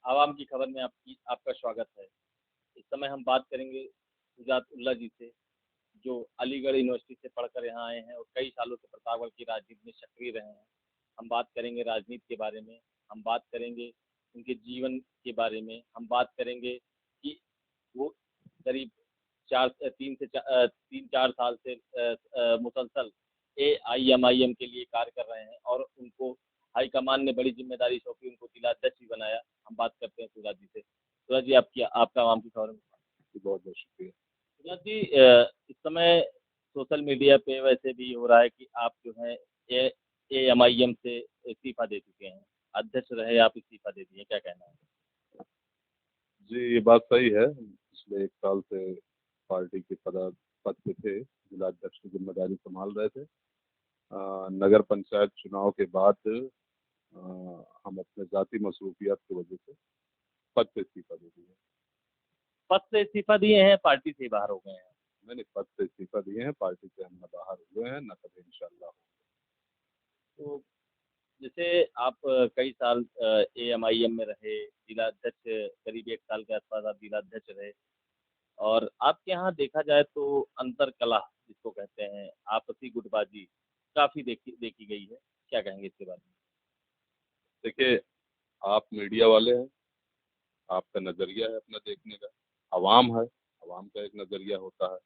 आवाम की खबर में आपका स्वागत है। इस समय हम बात करेंगे शुजातुल्लाह जी से, जो अलीगढ़ यूनिवर्सिटी से पढ़कर यहाँ आए हैं और कई सालों से प्रतापगढ़ की राजनीति में सक्रिय रहे हैं। हम बात करेंगे राजनीति के बारे में, हम बात करेंगे उनके जीवन के बारे में, हम बात करेंगे कि वो करीब 3 4 साल से मुसलसल AIMIM के लिए कार्य कर रहे हैं और उनको हाईकमान ने बड़ी जिम्मेदारी सौंपी, उनको जिलाध्यक्ष भी बनाया। हम बात करते हैं सूरज जी से। सूरज जी, आपका आवाम की खबर में बहुत बहुत शुक्रिया। सूरज जी, इस समय सोशल मीडिया पे वैसे भी हो रहा है कि आप जो है AIMIM से इस्तीफा दे चुके हैं, अध्यक्ष रहे आप, इस्तीफा दे दिए, क्या कहना है? जी, ये बात सही है। पिछले 1 साल से पार्टी के पद पे थे, जिलाध्यक्ष की जिम्मेदारी संभाल रहे थे। नगर पंचायत चुनाव के बाद हम अपने जाति मसरूफियात की वजह से पद से इस्तीफा दे दिए। पद से इस्तीफा दिए हैं, पार्टी से बाहर हो गए हैं? मैंने पद से इस्तीफा दिए हैं, पार्टी से हम न बाहर हुए हैं न कभी इंशाल्लाह। तो जैसे आप कई साल AIMIM में रहे, जिलाध्यक्ष करीब 1 साल के आसपास आप जिलाध्यक्ष रहे, और आपके यहाँ देखा जाए तो अंतर कलह जिसको कहते हैं, आपसी गुटबाजी काफ़ी देखी गई है। क्या कहेंगे इसके बारे में? देखिए, आप मीडिया वाले हैं, आपका नज़रिया है अपना देखने का, अवाम है, अवाम का एक नज़रिया होता है।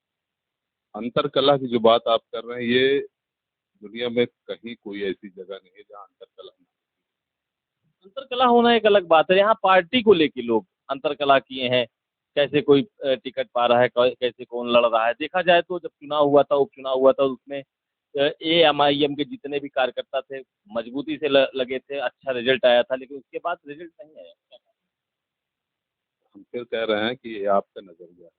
अंतर कलह की जो बात आप कर रहे हैं, ये दुनिया में कहीं कोई ऐसी जगह नहीं है जहाँ अंतर कलह नहीं। अंतर कलह होना एक अलग बात है, यहाँ पार्टी को लेके लोग अंतर कलह किए हैं। कैसे कोई टिकट पा रहा है, कैसे कौन लड़ रहा है। देखा जाए तो जब चुनाव हुआ था, उपचुनाव हुआ था, उसमें AIMIM के जितने भी कार्यकर्ता थे मजबूती से लगे थे, अच्छा रिजल्ट आया था, लेकिन उसके बाद रिजल्ट नहीं आया। हम फिर कह रहे हैं कि ये आपका नज़रिया है,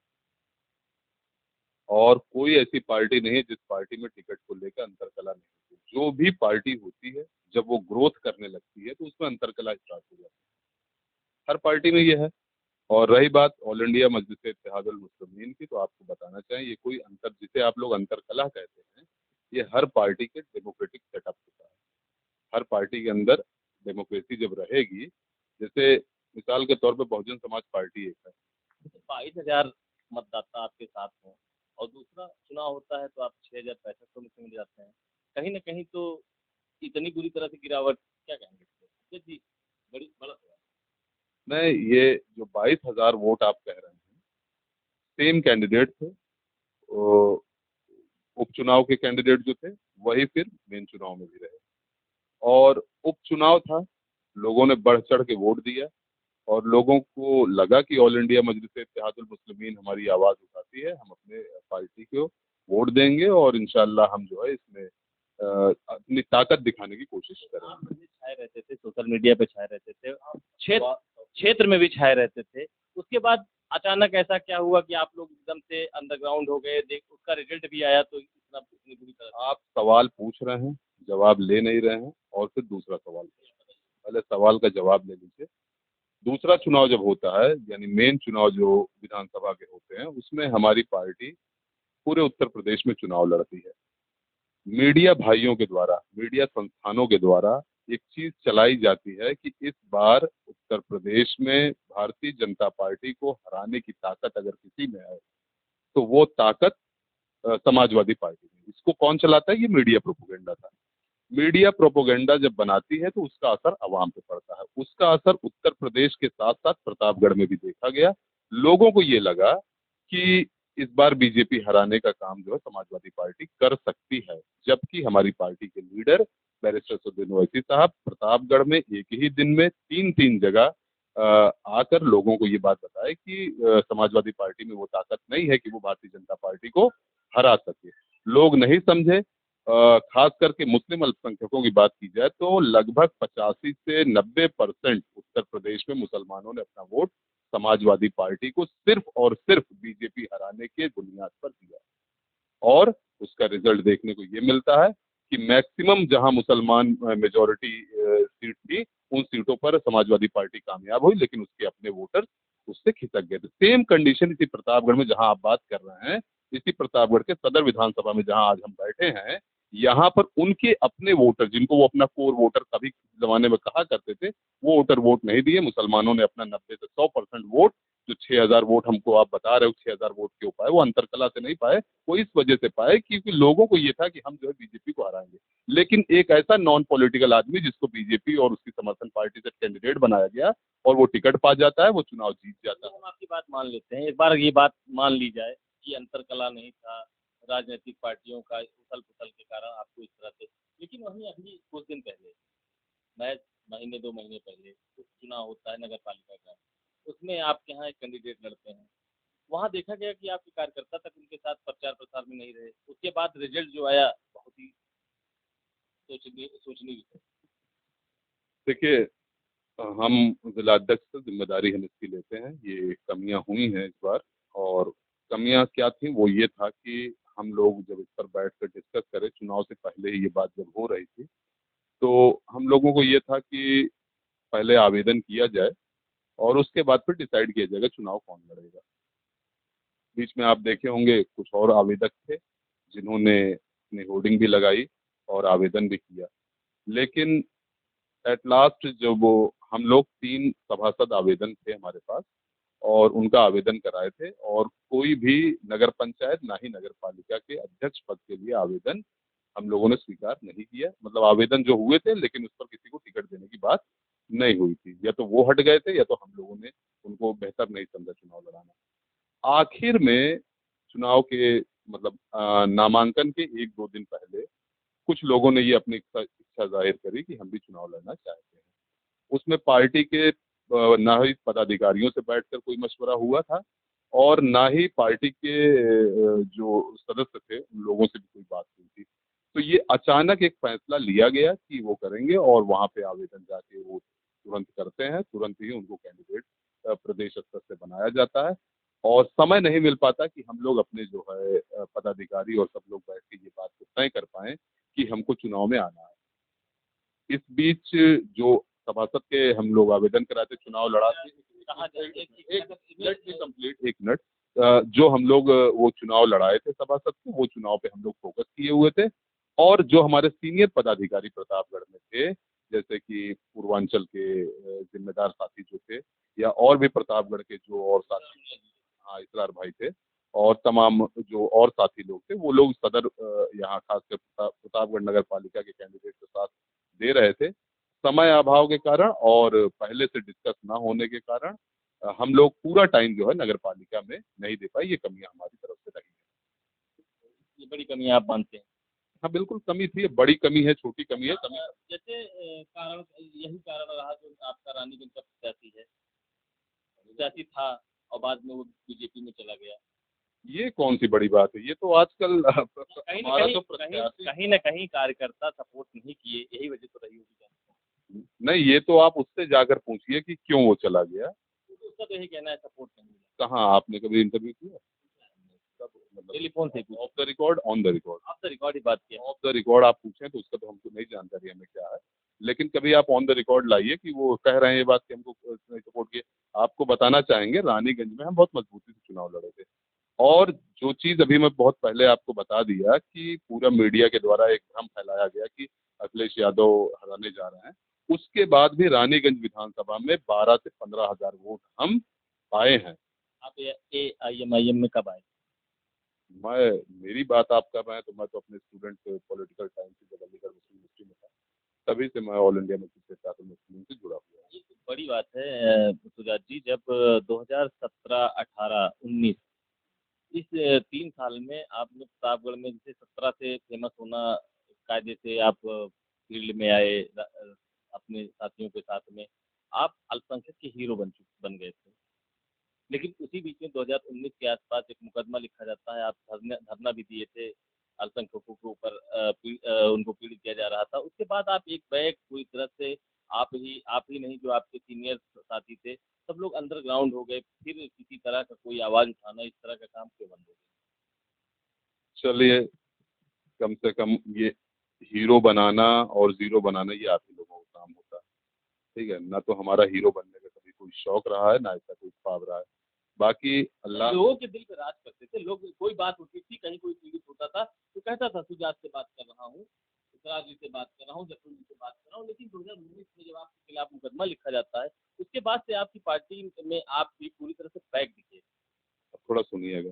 और कोई ऐसी पार्टी नहीं है जिस पार्टी में टिकट को लेकर अंतरकलह नहीं होती। जो भी पार्टी होती है, जब वो ग्रोथ करने लगती है तो उसमें अंतरकलह स्टार्ट हो जाती है। हर पार्टी में ये है। और रही बात ऑल इंडिया मजलिस इत्तेहादुल मुस्लिमीन की, तो आपको बताना चाहें, ये कोई अंतर जिसे आप लोग अंतरकलह कहते हैं, ये हर पार्टी के डेमोक्रेटिक सेटअप होता है। हर पार्टी के अंदर डेमोक्रेसी जब रहेगी, जैसे मिसाल के तौर पर बहुजन समाज पार्टी एक है। 22,000 मतदाता आपके साथ हों और दूसरा चुनाव होता है तो आप 6,065 में मिल जाते हैं, कहीं ना कहीं तो इतनी बुरी तरह से गिरावट, क्या कहेंगे इस पे? जी, बड़ी बड़ा सवाल। नहीं, ये जो 22,000 वोट आप कह रहे हैं, सेम कैंडिडेट थे। वो उपचुनाव के कैंडिडेट जो थे, वही फिर मेन चुनाव में भी रहे। और उपचुनाव था, लोगों ने बढ़ चढ़ के वोट दिया, और लोगों को लगा कि ऑल इंडिया मजलिस इत्तेहादुल मुस्लिमीन हमारी आवाज़ उठाती है, हम अपने पार्टी को वोट देंगे और इंशाल्लाह हम जो है इसमें अपनी ताकत दिखाने की कोशिश करेंगे। छाए रहते थे, सोशल मीडिया पे छाए रहते थे, क्षेत्र क्षेत्र में भी छाए रहते थे। उसके बाद अचानक ऐसा क्या हुआ कि आप लोग एकदम से अंडरग्राउंड हो गए? देख, उसका रिजल्ट भी आया तो इतनी बुरी तरह से। आप सवाल पूछ रहे हैं, जवाब ले नहीं रहे हैं, और फिर दूसरा सवाल। पहले सवाल का जवाब ले लीजिए। दूसरा चुनाव जब होता है, यानी मेन चुनाव जो विधानसभा के होते हैं, उसमें हमारी पार्टी पूरे उत्तर प्रदेश में चुनाव लड़ती है। मीडिया भाइयों के द्वारा, मीडिया संस्थानों के द्वारा एक चीज चलाई जाती है कि इस बार उत्तर प्रदेश में भारतीय जनता पार्टी को हराने की ताकत अगर किसी में है, तो वो ताकत समाजवादी पार्टी में। इसको कौन चलाता है? ये मीडिया प्रोपोगेंडा था। मीडिया प्रोपोगेंडा जब बनाती है तो उसका असर अवाम पे पड़ता है। उसका असर उत्तर प्रदेश के साथ साथ प्रतापगढ़ में भी देखा गया। लोगों को ये लगा कि इस बार बीजेपी हराने का काम जो है समाजवादी पार्टी कर सकती है, जबकि हमारी पार्टी के लीडर बैरिस्टर असदुद्दीन ओवैसी साहब प्रतापगढ़ में एक ही दिन में 3-3 जगह आकर लोगों को ये बात बताए कि समाजवादी पार्टी में वो ताकत नहीं है कि वो भारतीय जनता पार्टी को हरा सके। लोग नहीं समझे। खास करके मुस्लिम अल्पसंख्यकों की बात की जाए तो लगभग 85 से 90% उत्तर प्रदेश में मुसलमानों ने अपना वोट समाजवादी पार्टी को सिर्फ और सिर्फ बीजेपी हराने के बुनियाद पर दिया। और उसका रिजल्ट देखने को ये मिलता है कि मैक्सिमम जहां मुसलमान मेजोरिटी सीट थी, उन सीटों पर समाजवादी पार्टी कामयाब हुई, लेकिन उसके अपने वोटर उससे खिसक गए थे। सेम कंडीशन इसी प्रतापगढ़ में जहां आप बात कर रहे हैं, इसी प्रतापगढ़ के सदर विधानसभा में जहां आज हम बैठे हैं, यहाँ पर उनके अपने वोटर, जिनको वो अपना कोर वोटर कभी जमाने में कहा करते थे, वो वोटर वोट नहीं दिए। मुसलमानों ने अपना 90 से 100% वोट, जो 6,000 वोट हमको आप बता रहे हो 6,000 वोट क्यों पाए, वो अंतरकला से नहीं पाए, वो इस वजह से पाए क्योंकि लोगों को ये था कि हम जो है बीजेपी को हराएंगे। लेकिन एक ऐसा नॉन पॉलिटिकल आदमी जिसको बीजेपी और उसकी समर्थन पार्टी से कैंडिडेट बनाया गया और वो टिकट पा जाता है, वो चुनाव जीत जाता है। हम आपकी बात मान लेते हैं, एक बार ये बात मान ली जाए कि अंतरकला नहीं था, राजनीतिक पार्टियों का उथल पुथल के कारण आपको इस तरह से, लेकिन वहीं अभी कुछ दिन पहले, महज महीने 2 महीने पहले कुछ चुनाव होता है नगर पालिका का, उसमें आपके यहाँ एक कैंडिडेट लड़ते हैं, वहाँ देखा गया कि आपके कार्यकर्ता तक उनके साथ प्रचार प्रसार में नहीं रहे, उसके बाद रिजल्ट जो आया बहुत ही सोचनीय विषय। देखिए, हम जिलाध्यक्ष से जिम्मेदारी हम इसकी लेते हैं, ये कमियां हुई हैं इस बार। और कमियां क्या थी, वो ये था कि हम लोग जब इस पर बैठ कर डिस्कस करें, चुनाव से पहले ही ये बात जब हो रही थी, तो हम लोगों को ये था कि पहले आवेदन किया जाए और उसके बाद फिर डिसाइड किया जाएगा चुनाव कौन लड़ेगा। बीच में आप देखे होंगे कुछ और आवेदक थे जिन्होंने अपनी होर्डिंग भी लगाई और आवेदन भी किया, लेकिन एट लास्ट जब वो हम लोग 3 सभासद आवेदन थे हमारे पास और उनका आवेदन कराए थे, और कोई भी नगर पंचायत ना ही नगर पालिका के अध्यक्ष पद के लिए आवेदन हम लोगों ने स्वीकार नहीं किया। मतलब आवेदन जो हुए थे लेकिन उस पर किसी को टिकट देने की बात नहीं हुई थी, या तो वो हट गए थे या तो हम लोगों ने उनको बेहतर नहीं समझा चुनाव लड़ाना। आखिर में चुनाव के मतलब नामांकन के 1-2 दिन पहले कुछ लोगों ने ये अपनी इच्छा इच्छा जाहिर करी कि हम भी चुनाव लड़ना चाहते हैं। उसमें पार्टी के ना ही पदाधिकारियों से बैठकर कोई मशवरा हुआ था और ना ही पार्टी के जो सदस्य थे उन लोगों से भी कोई बात हुई थी। तो ये अचानक एक फैसला लिया गया कि वो करेंगे और वहाँ पे आवेदन जाके वो तुरंत करते हैं, तुरंत ही उनको कैंडिडेट प्रदेश स्तर से बनाया जाता है और समय नहीं मिल पाता कि हम लोग अपने जो है पदाधिकारी और सब लोग बैठ के ये बात को तय कर पाएं कि हमको चुनाव में आना है। इस बीच जो सभासद के हम लोग आवेदन कराते, चुनाव लड़ाते, कहा जाए एक मिनट भी कंप्लीट, एक मिनट, जो हम लोग वो चुनाव लड़ाए थे सभासद को, वो चुनाव पे हम लोग फोकस किए हुए थे। और जो हमारे सीनियर पदाधिकारी प्रतापगढ़ में थे, जैसे कि पूर्वांचल के जिम्मेदार साथी जो थे, या और भी प्रतापगढ़ के जो और साथी, हाँ इसरार भाई थे, और तमाम जो और साथी लोग थे, वो लोग सदर यहाँ खासकर प्रतापगढ़ नगर पालिका के कैंडिडेट के साथ दे रहे थे। समय अभाव के कारण और पहले से डिस्कस ना होने के कारण हम लोग पूरा टाइम जो है नगर पालिका में नहीं दे पाए। ये कमियां हमारी तरफ से रही है। ये बड़ी कमी आप मानते हैं? हाँ बिल्कुल कमी थी, बड़ी कमी है, छोटी कमी है, कमी। जैसे कारण यही कारण रहा जो आपका रानीगंज का प्रत्याशी है, प्रत्याशी था और बाद में वो बीजेपी में चला गया। ये कौन सी बड़ी बात है, ये तो आजकल कहीं हमारा न तो कहीं प्रत्याशी, कहीं न कहीं कार्यकर्ता सपोर्ट नहीं किए, यही वजह तो रही होगी। नहीं ये तो आप उससे जाकर पूछिए कि क्यों वो चला गया। उसका तो यही कहना है सपोर्ट नहीं मिला। कहाँ आपने कभी इंटरव्यू किया? मतलब टेलीफोन से of the record, on the record? आप तो रिकॉर्ड ही बात किया। ऑफ द रिकॉर्ड आप पूछें तो उसका तो हमको नहीं जानकारी हमें क्या है, लेकिन कभी आप ऑन द रिकॉर्ड लाइए कि वो कह रहे हैं ये बात कि हमको नहीं सपोर्ट किया। आपको बताना चाहेंगे रानीगंज में हम बहुत मजबूती से चुनाव लड़े थे, और जो चीज़ अभी मैं बहुत पहले आपको बता दिया कि पूरा मीडिया के द्वारा एक भ्रम फैलाया गया कि अखिलेश यादव हराने जा रहे हैं, उसके बाद भी रानीगंज विधानसभा में 12 से 15 हज़ार वोट हम पाए हैं। आप AIMIM में कब आए? मैं मेरी बात आप कर रहे हैं तो मैं तो अपने स्टूडेंट पॉलिटिकल टाइम से जब अलीगढ़ मुस्लिम यूनिवर्सिटी में था तभी से मैं ऑल इंडिया मुस्लिम मुस्लिम से जुड़ा हुआ हूँ। ये तो बड़ी बात है सुजात जी, जब 2017, 18, 19 इस 3 साल में आपने प्रतापगढ़ में जैसे 17 से फेमस होना, कायदे से आप फील्ड में आए अपने साथियों के साथ में, आप अल्पसंख्यक के हीरो बन गए थे। लेकिन उसी बीच में 2019 के आसपास एक मुकदमा लिखा जाता है, आप धरना भी दिए थे, अल्पसंख्यकों के ऊपर उनको पीड़ित किया जा रहा था। उसके बाद आप एक बैग पूरी तरह से आप ही नहीं, जो आपके सीनियर साथी थे, सब लोग अंडरग्राउंड हो गए। फिर किसी तरह का कोई आवाज़ उठाना, इस तरह का काम क्यों बंद हो गया? चलिए, कम से कम ये हीरो बनाना और जीरो बनाना ये आप ही लोगों का काम होता है, ठीक है ना? तो हमारा हीरो बनने का कभी कोई शौक रहा है ना ऐसा कोई ख्वाब रहा है। बाकी अल्लाह, लोगों के दिल पे राज करते थे लोग। कोई बात होती थी, कहीं कोई पीड़ित होता था तो कहता था सुजात से बात कर रहा हूँ, इसरार जी से बात कर रहा हूँ, जफर जी से बात कर रहा हूँ, और लेकिन 2019 में जब आपके खिलाफ मुकदमा लिखा जाता है, उसके बाद से आपकी पार्टी में आप भी पूरी तरह से पैक दिखे। अब थोड़ा सुनिएगा,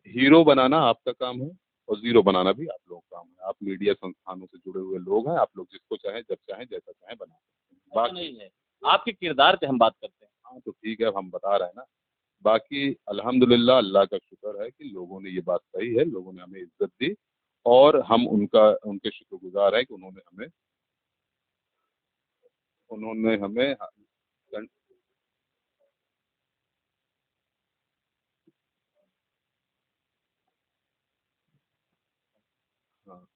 हीरो बनाना आपका काम है और जीरो बनाना भी आप लोगों का काम है। आप मीडिया संस्थानों से जुड़े हुए लोग हैं, आप लोग जिसको चाहें जब चाहें जैसा चाहें बना सकते हैं। ऐसा बाकी नहीं है, आपके किरदार पे हम बात करते हैं। हाँ तो ठीक है, अब हम बता रहे हैं ना। बाकी अल्हम्दुलिल्लाह अल्लाह का शुक्र है कि लोगों ने ये बात कही है, लोगों ने हमें इज्जत दी और हम उनके शुक्रगुजार हैं कि उन्होंने हमें हाँ,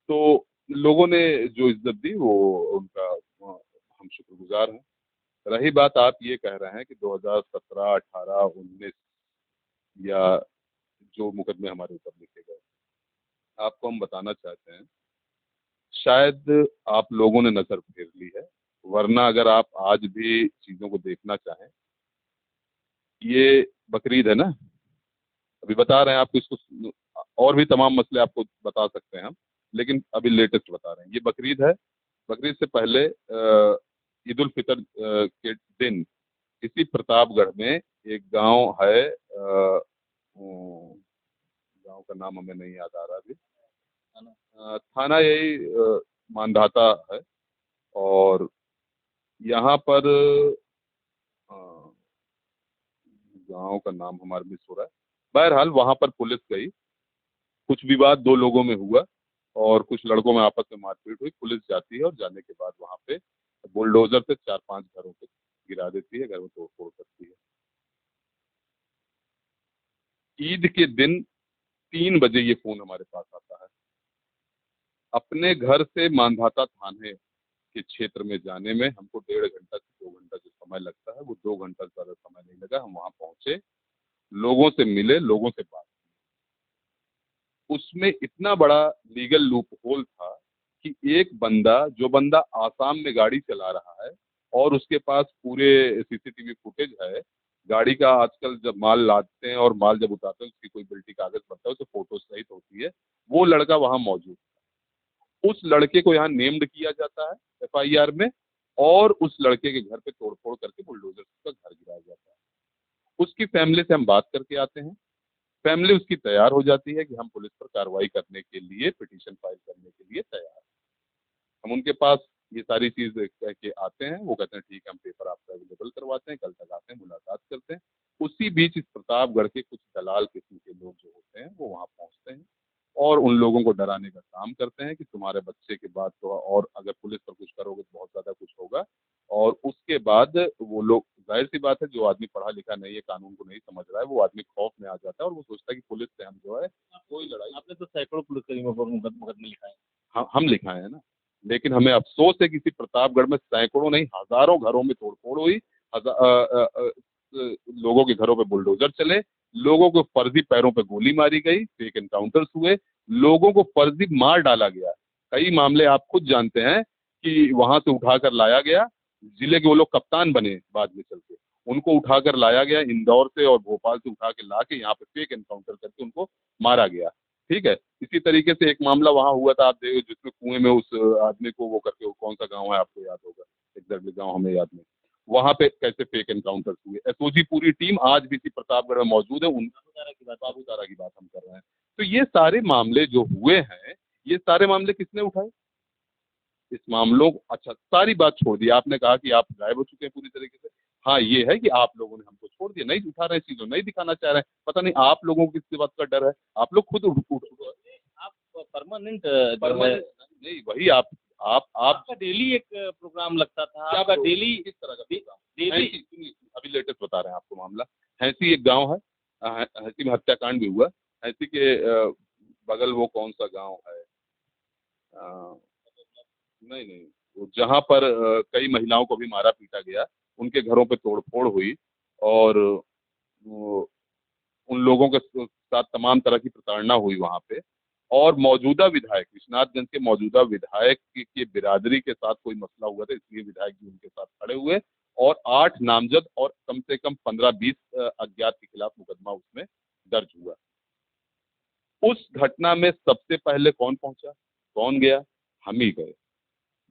तो लोगों ने जो इज्जत दी वो उनका हम शुक्रगुजार हैं। रही बात आप ये कह रहे हैं कि 2017, 18, 19 या जो मुकदमे हमारे ऊपर लिखे गए, आपको हम बताना चाहते हैं शायद आप लोगों ने नजर फेर ली है, वरना अगर आप आज भी चीजों को देखना चाहें, ये बकरीद है ना, अभी बता रहे हैं आपको इसको, और भी तमाम मसले आपको बता सकते हैं हम, लेकिन अभी लेटेस्ट बता रहे हैं। ये बकरीद है, बकरीद से पहले ईद उल फितर के दिन इसी प्रतापगढ़ में एक गांव है, गांव का नाम हमें नहीं याद आ रहा अभी, थाना यही मानधाता है, और यहाँ पर गांव का नाम हमारे मिस हो रहा है। बहरहाल वहां पर पुलिस गई, कुछ विवाद दो लोगों में हुआ और कुछ लड़कों में आपस में मारपीट हुई। पुलिस जाती है और जाने के बाद वहां पे बुलडोजर से 4-5 घरों को गिरा देती है, घर में तोड़ फोड़ करती है। ईद के दिन 3 बजे ये फोन हमारे पास आता है। अपने घर से मानधाता थाने के क्षेत्र में जाने में हमको 1.5 घंटा से 2 घंटा जो समय लगता है, वो 2 घंटा से ज्यादा समय नहीं लगा। हम वहां पहुंचे, लोगों से मिले, लोगों से बात। उसमें इतना बड़ा लीगल लूप होल था कि एक बंदा, जो बंदा आसाम में गाड़ी चला रहा है और उसके पास पूरे सीसीटीवी फुटेज है, गाड़ी का आजकल जब माल लादते हैं और माल जब उतारते हैं उसकी कोई बिल्टी कागज बनता है, उससे फोटो सहित होती है, वो लड़का वहां मौजूद। उस लड़के को यहाँ नेम्ड किया जाता है एफआईआर में, और उस लड़के के घर पे तोड़फोड़ करके बुलडोजर से उसका घर गिराया जाता है। उसकी फैमिली से हम बात करके आते हैं, फैमिली उसकी तैयार हो जाती है कि हम पुलिस पर कार्रवाई करने के लिए, पिटीशन फाइल करने के लिए तैयार हैं। हम उनके पास ये सारी चीज कह के आते हैं, वो कहते हैं ठीक है, हम पेपर आपका अवेलेबल करवाते हैं, कल तक आते हैं, मुलाकात करते हैं। उसी बीच इस प्रतापगढ़ के कुछ दलाल किस्म के लोग जो होते हैं वो वहाँ पहुँचते हैं और उन लोगों को डराने का काम करते हैं कि तुम्हारे बच्चे के बाद तो, और अगर पुलिस पर कुछ करोगे तो बहुत ज्यादा कुछ होगा। और उसके बाद वो लोग, जाहिर सी बात है, जो आदमी पढ़ा लिखा नहीं है, कानून को नहीं समझ रहा है, वो आदमी खौफ में आ जाता है और वो सोचता है कि पुलिस से हम जो है कोई लड़ाई। आपने तो सैकड़ों पुलिसकर्मियों पर मुकदमे लिखाए हैं। हम लिखाए हैं ना, लेकिन हमें अफसोस है कि इसी प्रतापगढ़ में सैकड़ों नहीं हजारों घरों में तोड़फोड़ हुई, लोगों के घरों पे बुलडोजर चले, लोगों को फर्जी पैरों पे गोली मारी गई, फेक एनकाउंटर्स हुए, लोगों को फर्जी मार डाला गया। कई मामले आप खुद जानते हैं कि वहां से उठाकर लाया गया, जिले के वो लोग कप्तान बने बाद में चल के, उनको उठाकर लाया गया इंदौर से और भोपाल से उठा के ला के यहाँ पे फेक एनकाउंटर करके उनको मारा गया। ठीक है, इसी तरीके से एक मामला वहां हुआ था, आप देखो, जिसमें कुएं में उस आदमी को वो करके, वो कौन सा गांव है आपको याद होगा, एग्जैक्टली गांव हमें याद नहीं, वहां पे कैसे फेक एनकाउंटर्स हुए। एसओजी पूरी टीम आज भी इसी प्रतापगढ़ में मौजूद है। उन बाबूतारा की बात हम कर रहे हैं। तो ये सारे मामले जो हुए हैं, ये सारे मामले किसने उठाए? इस मामलों, अच्छा सारी बात छोड़ दी, आपने कहा कि आप गायब हो चुके हैं पूरी तरीके से। हाँ, ये है कि आप लोगों ने हमको छोड़ दिया, नहीं उठा रहे चीजों, नहीं दिखाना चाह रहे हैं, पता नहीं आप लोगों को किस बात का डर है, आप लोग खुद आप परमानेंट परमानेंट नहीं, वही आप आपका डेली एक प्रोग्राम लगता था, आपका डेली किस तरह का डेली। सुनिए, अभी लेटेस्ट बता रहे हैं आपको मामला। हैंसी एक गांव है, हैंसी में हत्याकांड भी हुआ। हैंसी के बगल वो कौन सा गांव है, नहीं नहीं, वो जहाँ पर कई महिलाओं को भी मारा पीटा गया, उनके घरों पे तोड़फोड़ हुई और वो, उन लोगों के साथ तमाम तरह की प्रताड़ना हुई वहाँ पे। और मौजूदा विधायक, विश्वनाथगंज के मौजूदा विधायक की बिरादरी के साथ कोई मसला हुआ था, इसलिए विधायक जी उनके साथ खड़े हुए और 8 नामजद और कम से कम 15-20 अज्ञात के खिलाफ मुकदमा उसमें दर्ज हुआ। उस घटना में सबसे पहले कौन पहुंचा, कौन गया? हम ही गए।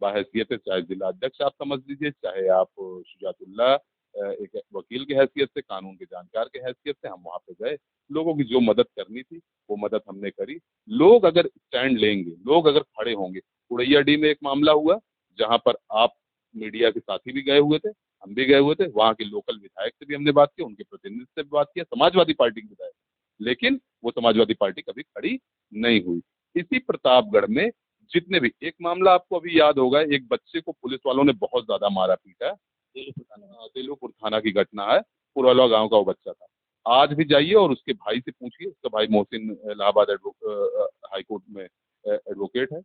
बाहैसियत से, चाहे जिला अध्यक्ष आप समझ लीजिए, चाहे आप शुजातुल्लाह एक वकील की हैसियत से, कानून के जानकार के हैसियत से हम वहाँ पे गए। लोगों की जो मदद करनी थी वो मदद हमने करी। लोग अगर स्टैंड लेंगे, लोग अगर खड़े होंगे। उड़ैयाडीह में एक मामला हुआ जहाँ पर आप मीडिया के साथी भी गए हुए थे, हम भी गए हुए थे, वहाँ के लोकल विधायक से भी हमने बात की, उनके प्रतिनिधि से भी बात किया, समाजवादी पार्टी के विधायक, लेकिन वो समाजवादी पार्टी कभी खड़ी नहीं हुई। इसी प्रतापगढ़ में जितने भी, एक मामला आपको अभी याद होगा, एक बच्चे को पुलिस वालों ने बहुत ज्यादा मारा पीटा है, तेलुपुर थाना की घटना है, पुरौला गांव का वो बच्चा था। आज भी जाइए और उसके भाई से पूछिए, उसका भाई मोहसिन इलाहाबाद हाई कोर्ट में एडवोकेट है,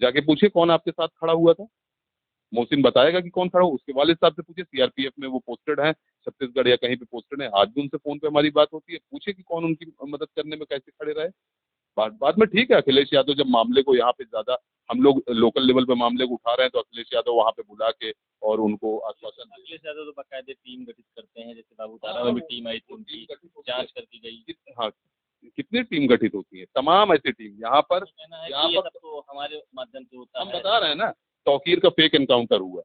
जाके पूछिए कौन आपके साथ खड़ा हुआ था। मोहसिन बताएगा कि कौन खड़ा हो। उसके वालिद साहब से पूछिए, सीआरपीएफ में वो पोस्टेड है, छत्तीसगढ़ या कहीं पे पोस्टेड है, आज भी उनसे फोन पे हमारी बात होती है, पूछिए कि कौन उनकी मदद करने में कैसे खड़े रहे। बात बात में ठीक है, अखिलेश यादव जब मामले को यहाँ पे ज्यादा हम लोग लोकल लेवल पे मामले को उठा रहे हैं, तो अखिलेश यादव वहाँ पे बुला के और उनको आश्वासन अखिलेश यादव तो बाकायदे टीम गठित करते हैं, जैसे बाबूतारा में भी टीम आई थी, उनकी जांच करके गई। हाँ, कितनी टीम गठित होती है, तमाम ऐसी टीम यहाँ पर। कहना है यहाँ कि ये पर सब तो हमारे माध्यम से होता हम है। बता रहे हैं ना, तौकीर का फेक एनकाउंटर हुआ,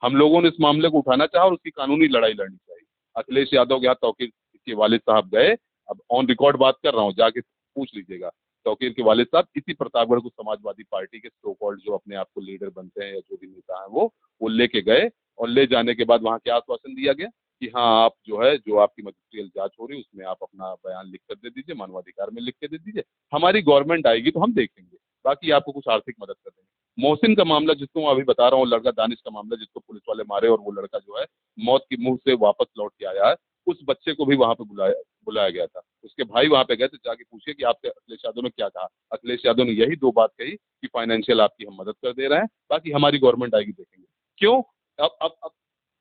हम लोगों ने इस मामले को उठाना चाहा और उसकी कानूनी लड़ाई लड़नी चाहिए। अखिलेश यादव के यहाँ तौकीर के वालिद साहब गए, अब ऑन रिकॉर्ड बात कर रहा हूँ, जाके पूछ लीजिएगा। तौकीर के वालिद साहब इसी प्रतापगढ़ को समाजवादी पार्टी के सो कॉल्ड जो अपने आप को लीडर बनते हैं या जो भी नेता हैं वो लेके गए, और ले जाने के बाद वहाँ क्या आश्वासन दिया गया कि हाँ आप जो है, जो आपकी मजिस्ट्रियल जांच हो रही है उसमें आप अपना बयान लिख कर दे दीजिए, मानवाधिकार में लिख के दे दीजिए, हमारी गवर्नमेंट आएगी तो हम देखेंगे, बाकी आपको कुछ आर्थिक मदद कर देंगे। मोहसिन का मामला जिसको मैं अभी बता रहा हूँ, लड़का दानिश का मामला जिसको पुलिस वाले मारे और वो लड़का जो है मौत की मुंह से वापस लौट के आया है, उस बच्चे को भी वहां पे बुलाया गया था। उसके भाई वहां पे गए थे, जाके पूछिए कि आपसे अखिलेश यादव ने क्या कहा। अखिलेश यादव ने यही दो बात कही कि फाइनेंशियल आपकी हम मदद कर दे रहे हैं, बाकी हमारी गवर्नमेंट आएगी देखेंगे। क्यों? अब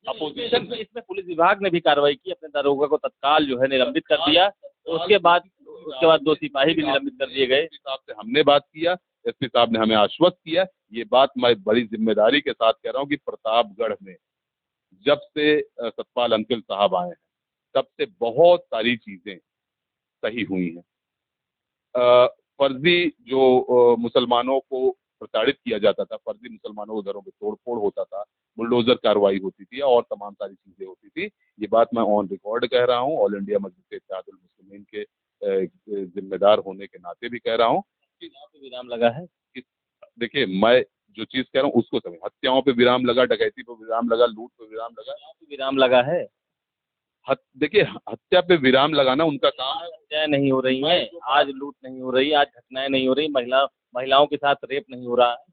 अपोजिशन इसमें पुलिस विभाग ने भी कार्रवाई की, अपने दारोगा को तत्काल जो है निलंबित कर दिया, तो उसके बाद दो सिपाही भी निलंबित कर दिए गए। एसपी साहब से हमने बात किया, एसपी साहब ने हमें आश्वस्त किया। ये बात मैं बड़ी जिम्मेदारी के साथ कह रहा हूँ कि प्रतापगढ़ में जब से सतपाल अंतिल साहब आए हैं तब से बहुत सारी चीजें सही हुई हैं। फर्जी जो मुसलमानों को प्रताड़ित किया जाता था, फर्जी मुसलमानों के घरों में तोड़फोड़ होता था, बुलडोजर कार्रवाई होती थी और तमाम सारी चीजें होती थी। ये बात मैं ऑन रिकॉर्ड कह रहा हूँ, ऑल इंडिया मजलिस इत्तेहादुल मुस्लिमीन के जिम्मेदार होने के नाते भी कह रहा हूँ कि यहाँ पे विराम लगा है। देखिए, मैं जो चीज कह रहा हूँ उसको समझ, हत्याओं पे विराम लगा, डकैती पे विराम लगा, लूट पे विराम लगा, यहाँ पे विराम लगा है। देखिए हत्या पे विराम लगाना उनका काम है। हत्याएं नहीं हो रही हैं, आज लूट नहीं हो रही, आज घटनाएं नहीं हो रही, महिलाओं के साथ रेप नहीं हो रहा है।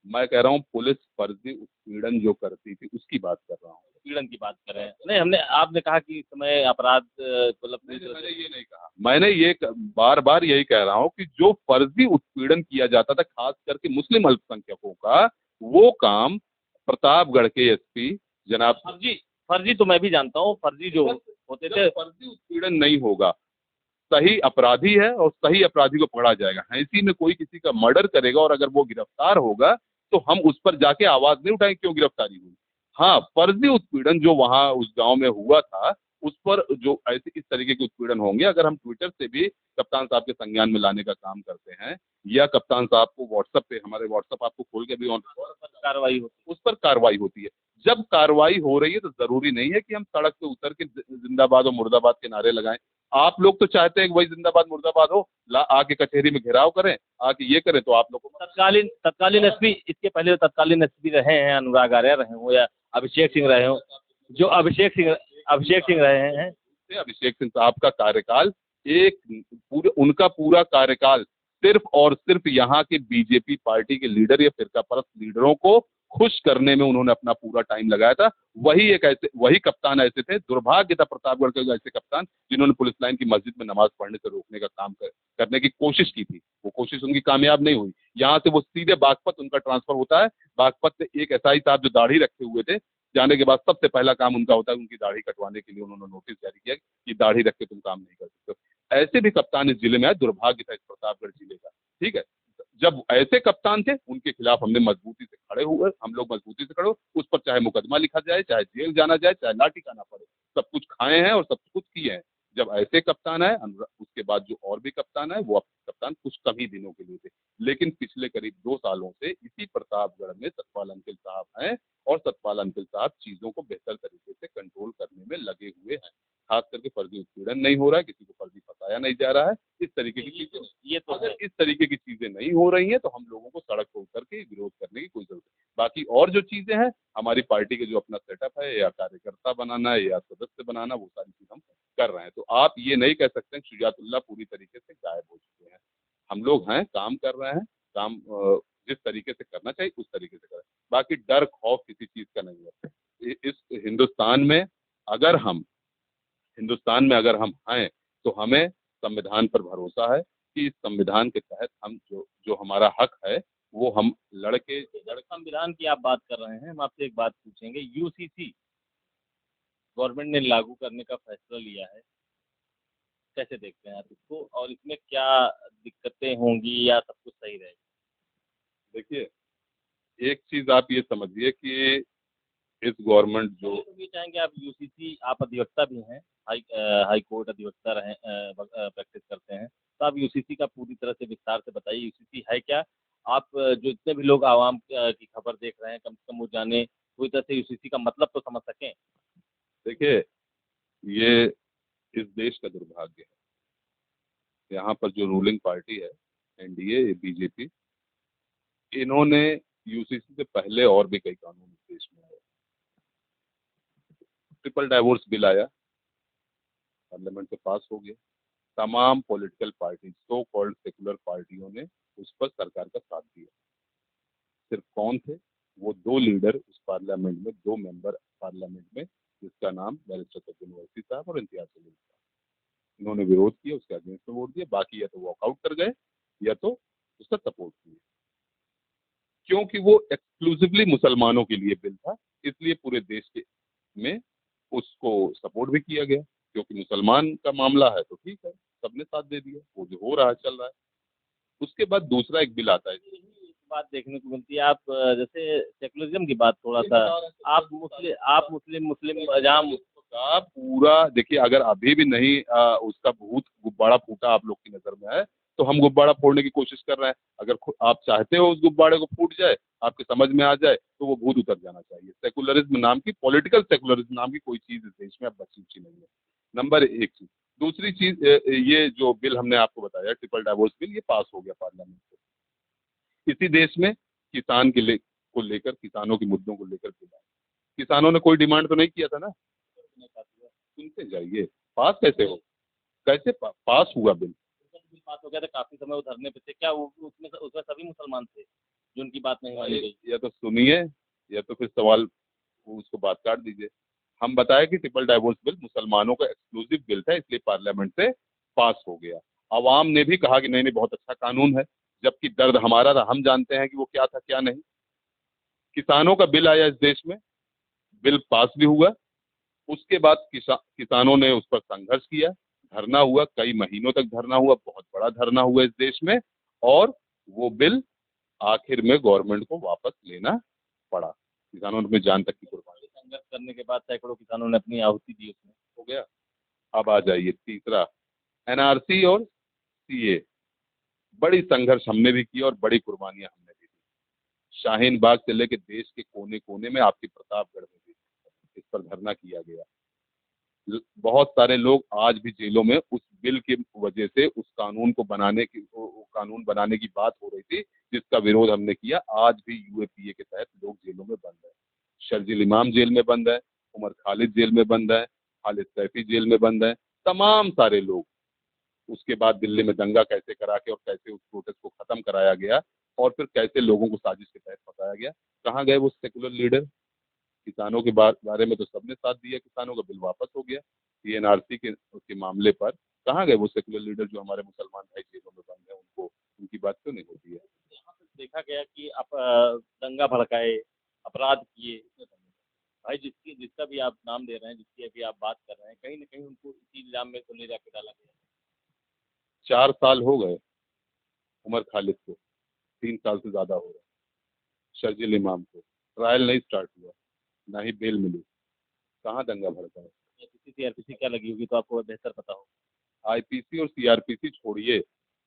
मैं कह रहा हूँ पुलिस फर्जी उत्पीड़न जो करती थी उसकी बात कर रहा हूँ, उत्पीड़न की बात कर रहे हैं। नहीं, आपने कहा कि इस समय अपराध मतलब मैंने ये नहीं कहा, मैंने ये बार बार यही कह रहा हूँ कि जो फर्जी उत्पीड़न किया जाता था खास करके मुस्लिम अल्पसंख्यकों का, वो काम प्रतापगढ़ के एसपी जनाब, फर्जी तो मैं भी जानता हूँ, फर्जी जो होते थे, फर्जी उत्पीड़न नहीं होगा, सही अपराधी है और सही अपराधी को पकड़ा जाएगा। इसी में कोई किसी का मर्डर करेगा और अगर वो गिरफ्तार होगा तो हम उस पर जाके आवाज नहीं उठाएंगे क्यों गिरफ्तारी हुई। हाँ, फर्जी उत्पीड़न जो वहां उस गांव में हुआ था उस पर जो ऐसे इस तरीके के उत्पीड़न होंगे, अगर हम ट्विटर से भी कप्तान साहब के संज्ञान में लाने का काम करते हैं या कप्तान साहब को व्हाट्सएप पे, हमारे व्हाट्सएप आपको खोल के भी ऑन कार्रवाई हो, उस पर कार्रवाई होती है। जब कार्रवाई हो रही है तो जरूरी नहीं है कि हम सड़क पे उतर के जिंदाबाद और मुर्दाबाद के नारे लगाएं। आप लोग तो चाहते हैं कि वही जिंदाबाद मुर्दाबाद हो, आके कचहरी में घेराव करें, आके ये करें, तो आप लोगों को तत्कालीन एसपी, इसके पहले तत्कालीन एसपी रहे हैं, अनुराग आर्य रहे हो या अभिषेक सिंह रहे हो, जो अभिषेक सिंह रहे हैं। अभिषेक सिंह साहब का कार्यकाल उनका पूरा कार्यकाल सिर्फ और सिर्फ यहाँ के बीजेपी पार्टी के लीडर या फिरका परस्त लीडरों को खुश करने में उन्होंने अपना पूरा टाइम लगाया था। वही कप्तान ऐसे थे, दुर्भाग्य था प्रतापगढ़ के ऐसे कप्तान जिन्होंने पुलिस लाइन की मस्जिद में नमाज पढ़ने से रोकने का काम करने की कोशिश की थी। वो कोशिश उनकी कामयाब नहीं हुई। यहाँ से वो सीधे बागपत उनका ट्रांसफर होता है। बागपत से एक एसआई साहब जो दाढ़ी रखे हुए थे, जाने के बाद सबसे पहला काम उनका होता है उनकी दाढ़ी कटवाने के लिए उन्होंने नोटिस जारी किया कि दाढ़ी रख के तुम काम नहीं कर सकते। ऐसे भी कप्तान इस जिले में आए, दुर्भाग्य था इस प्रतापगढ़ जिले का। ठीक है, जब ऐसे कप्तान थे उनके खिलाफ हमने मजबूती से खड़े हुए, हम लोग मजबूती से खड़े हुए, उस पर चाहे मुकदमा लिखा जाए, चाहे जेल जाना जाए, चाहे लाठी खाना पड़े, सब कुछ खाए हैं और सब कुछ किए हैं। जब ऐसे कप्तान आए, उसके बाद जो और भी कप्तान आए वो कप्तान कुछ कम ही दिनों के लिए थे। लेकिन पिछले करीब 2 सालों से इसी प्रतापगढ़ में सतपाल अंकिल साहब हैं और सतपाल अंकिल साहब चीजों को बेहतर तरीके से कंट्रोल करने में लगे हुए हैं। खास करके फर्जी उत्पीड़न नहीं हो रहा है, किसी को फर्जी फंसाया नहीं जा रहा है, इस तरीके की चीजें। ये तो अगर है। इस तरीके की चीजें नहीं हो रही हैं तो हम लोगों को सड़क पर उतर के विरोध करने की कोई जरूरत नहीं। बाकी और जो चीजें हैं, हमारी पार्टी के जो अपना सेटअप है, या कार्यकर्ता बनाना या सदस्य बनाना, वो सारी चीज हम कर रहे हैं। तो आप ये नहीं कह सकते हैं शुजातुल्लाह पूरी तरीके से गायब हो चुके हैं। हम लोग हैं, काम कर रहे हैं, काम जिस तरीके से करना चाहिए उस तरीके से करें। बाकी डर खौफ किसी चीज का नहीं है। इस हिंदुस्तान में अगर हम हैं तो हमें संविधान पर भरोसा है कि इस संविधान के तहत हम जो जो हमारा हक है वो हम लड़के। जब संविधान की आप बात कर रहे हैं, हम आपसे एक बात पूछेंगे। यूसीसी गवर्नमेंट ने लागू करने का फैसला लिया है, कैसे देखते हैं आप इसको, और इसमें क्या दिक्कतें होंगी या सब कुछ सही रहेगा? देखिए, एक चीज आप ये समझिए कि इस गवर्नमेंट जो तो ये चाहेंगे आप यूसीसी, आप अधिवक्ता भी हैं, हाई कोर्ट अधिवक्ता रहे, प्रैक्टिस करते हैं, तो आप यूसीसी का पूरी तरह से विस्तार से बताइए, यूसीसी है क्या? आप जो इतने भी लोग आवाम की खबर देख रहे हैं, कम से कम वो जाने, पूरी तरह से यूसीसी का मतलब तो समझ सकें। देखिए, ये इस देश का दुर्भाग्य है। यहाँ पर जो रूलिंग पार्टी है, एनडीए, बीजेपी, इन्होंने यूसीसी से पहले और भी कई कानून इस देश में आए। ट्रिपल डाइवोर्स बिल आया, पार्लियामेंट से पास हो गया। तमाम political party, so called secular पार्टियों ने उस पर सरकार का साथ दिया। सिर्फ कौन थे? वो 2 लीडर उस पार्लियामेंट में, 2 मेंबर पार्लियामेंट में, जिसका नाम बैरिस्टर सज्जन ओवैसी साहब और इम्तियाज जलील साहब। इन्होंने विरोध किया, उसके अगेंस्ट में वोट दिया। बाकी या तो वॉकआउट कर गए या तो उसका सपोर्ट किया, क्योंकि वो एक्सक्लूसिवली मुसलमानों के लिए बिल था, इसलिए पूरे देश के में उसको सपोर्ट भी किया गया। क्योंकि मुसलमान का मामला है तो ठीक है, सबने साथ दे दिया, वो जो हो रहा है चल रहा है। उसके बाद दूसरा एक बिल आता है। एक बात देखने को मिलती है, आप जैसे सेकुलरिज्म की बात थोड़ा सा, आप मुस्लिम मुस्लिम जहाँ का पूरा देखिए, अगर अभी भी नहीं उसका भूत गुब्बारा फूटा आप लोग की नजर में है, तो हम गुब्बारा फोड़ने की कोशिश कर रहे हैं। अगर आप चाहते हो उस गुब्बारे को फूट जाए, आपके समझ में आ जाए, तो वो भूत उतर जाना चाहिए। सेकुलरिज्म नाम की, पॉलिटिकल सेकुलरिज्म नाम की कोई चीज इस देश में अब बची उची नहीं है। नंबर एक चीज। दूसरी चीज, ये जो बिल हमने आपको बताया, ट्रिपल डाइवोर्स बिल, ये पास हो गया पार्लियामेंट से। इसी देश में किसान को लेकर, किसानों के मुद्दों को लेकर बिल आया। किसानों ने कोई डिमांड तो नहीं किया था ना। सुनते जाइए, पास कैसे हो, कैसे पास हुआ बिल? पास हो गया था, काफी समय वो धरने पे थे, क्या उसमें सभी मुसलमान थे जो उनकी बात नहीं मानी गई? या तो सुनिए या तो फिर सवाल उसको बात काट दीजिए। हम बताए कि ट्रिपल डाइवोर्स बिल मुसलमानों का एक्सक्लूसिव बिल था, इसलिए पार्लियामेंट से पास हो गया। आवाम ने भी कहा कि नहीं नहीं, बहुत अच्छा कानून है, जबकि दर्द हमारा था, हम जानते हैं कि वो क्या था क्या नहीं। किसानों का बिल आया इस देश में, बिल पास भी हुआ। उसके बाद किसानों ने उस पर संघर्ष किया, धरना हुआ, कई महीनों तक धरना हुआ, बहुत बड़ा धरना हुआ इस देश में, और वो बिल आखिर में गवर्नमेंट को वापस लेना पड़ा। किसानों ने अपनी जान तक की कुर्बानी। संघर्ष करने के बाद सैकड़ों किसानों ने अपनी आहुति दी उसमें। हो गया। अब आ जाइए तीसरा, एनआरसी और सीए। बड़ी संघर्ष हमने भी किया और बड़ी कुर्बानियां हमने भी दी। शाहीन बाग से लेके देश के कोने कोने में, आपकी प्रतापगढ़ में भी इस पर धरना किया गया। बहुत सारे लोग आज भी जेलों में उस बिल की वजह से, उस कानून को बनाने की, कानून बनाने की बात हो रही थी जिसका विरोध हमने किया, आज भी यूएपीए के तहत लोग जेलों में बंद है। शर्जील इमाम जेल में बंद है, उमर खालिद जेल में बंद है, खालिद सैफी जेल में बंद है, तमाम सारे लोग। उसके बाद दिल्ली में दंगा कैसे करा के और कैसे उस प्रोटेस्ट को खत्म कराया गया, और फिर कैसे लोगों को साजिश के तहत फंसाया गया। कहाँ गए वो सेकुलर लीडर? किसानों के बारे में तो सबने साथ दिया, किसानों का बिल वापस हो गया। एनआरसी के मामले पर कहाँ गए वो सेकुलर लीडर जो हमारे मुसलमान भाई जेलों में बंद है? उनको, उनकी बात क्यों नहीं होती है? यहाँ पे देखा गया कि आप दंगा भड़काए, अपराध किए, भाई जिसका भी आप नाम दे रहे हैं, जिसकी अभी आप बात कर रहे हैं, कहीं ना कहीं उनको इसी इल्जाम में तो ले जाके डाला गया। 4 साल हो गए उमर खालिद को, 3 साल से ज्यादा हो रहा है। शर्जील इमाम को ट्रायल नहीं स्टार्ट हुआ, ना ही बेल मिली। कहाँ दंगा भड़का है? सीआरपीसी क्या लगी होगी तो आपको बेहतर पता हो। आईपीसी और सीआरपीसी छोड़िए,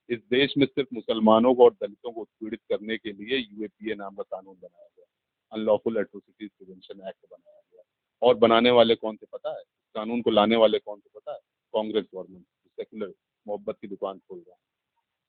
इस देश में सिर्फ मुसलमानों को और दलितों को उत्पीड़ित करने के लिए यूएपीए नाम का कानून बनाया गया, अनलॉफुल एट्रोसिटीज प्रिवेंशन एक्ट बनाया गया। और बनाने वाले कौन थे पता है? कानून को लाने वाले कौन थे पता है? कांग्रेस गवर्नमेंट, सेकुलर मोहब्बत की दुकान खोल रहा है।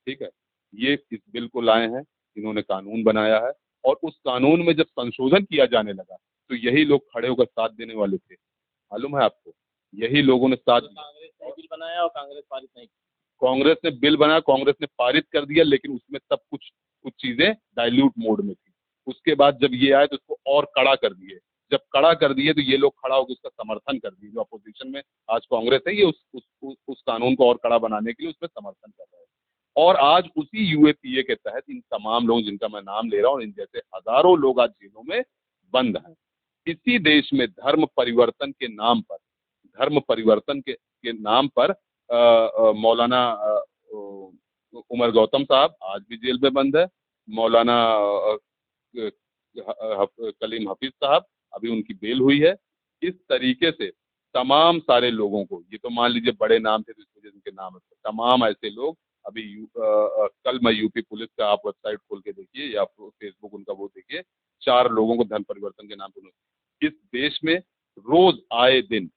ठीक है, ये इस बिल को लाए हैं, इन्होंने कानून बनाया है, और उस कानून में जब संशोधन किया जाने लगा तो यही लोग खड़े होकर साथ देने वाले थे, मालूम है आपको? यही लोगों ने साथ दिया। कांग्रेस ने बिल बनाया और कांग्रेस पारित नहीं किया। कांग्रेस ने बिल बनाया, कांग्रेस ने पारित कर दिया, लेकिन उसमें सब कुछ कुछ चीजें डाइल्यूट मोड में थी। उसके बाद जब ये आए तो उसको और कड़ा कर दिए। जब कड़ा कर दिए तो ये लोग खड़ा होकर उसका समर्थन कर दिए। जो अपोजिशन में आज कांग्रेस है, ये उस कानून को और कड़ा बनाने के लिए उसमें समर्थन कर रहे हैं। और आज उसी यूएपीए के तहत इन तमाम लोग जिनका मैं नाम ले रहा हूँ, इन जैसे हजारों लोग आज जेलों में बंद हैं। इसी देश में धर्म परिवर्तन के नाम पर, धर्म परिवर्तन के नाम पर मौलाना उमर गौतम साहब आज भी जेल में बंद है। मौलाना कलीम हफीज साहब, अभी उनकी बेल हुई है। इस तरीके से तमाम सारे लोगों को, ये तो मान लीजिए बड़े नाम थे तो इस वजह से उनके नाम है, तमाम ऐसे लोग अभी कल मैं यूपी पुलिस का, आप वेबसाइट खोल के देखिए या फेसबुक उनका वो देखिए, 4 लोगों को धर्म परिवर्तन के नाम पे। इस देश में रोज आए दिन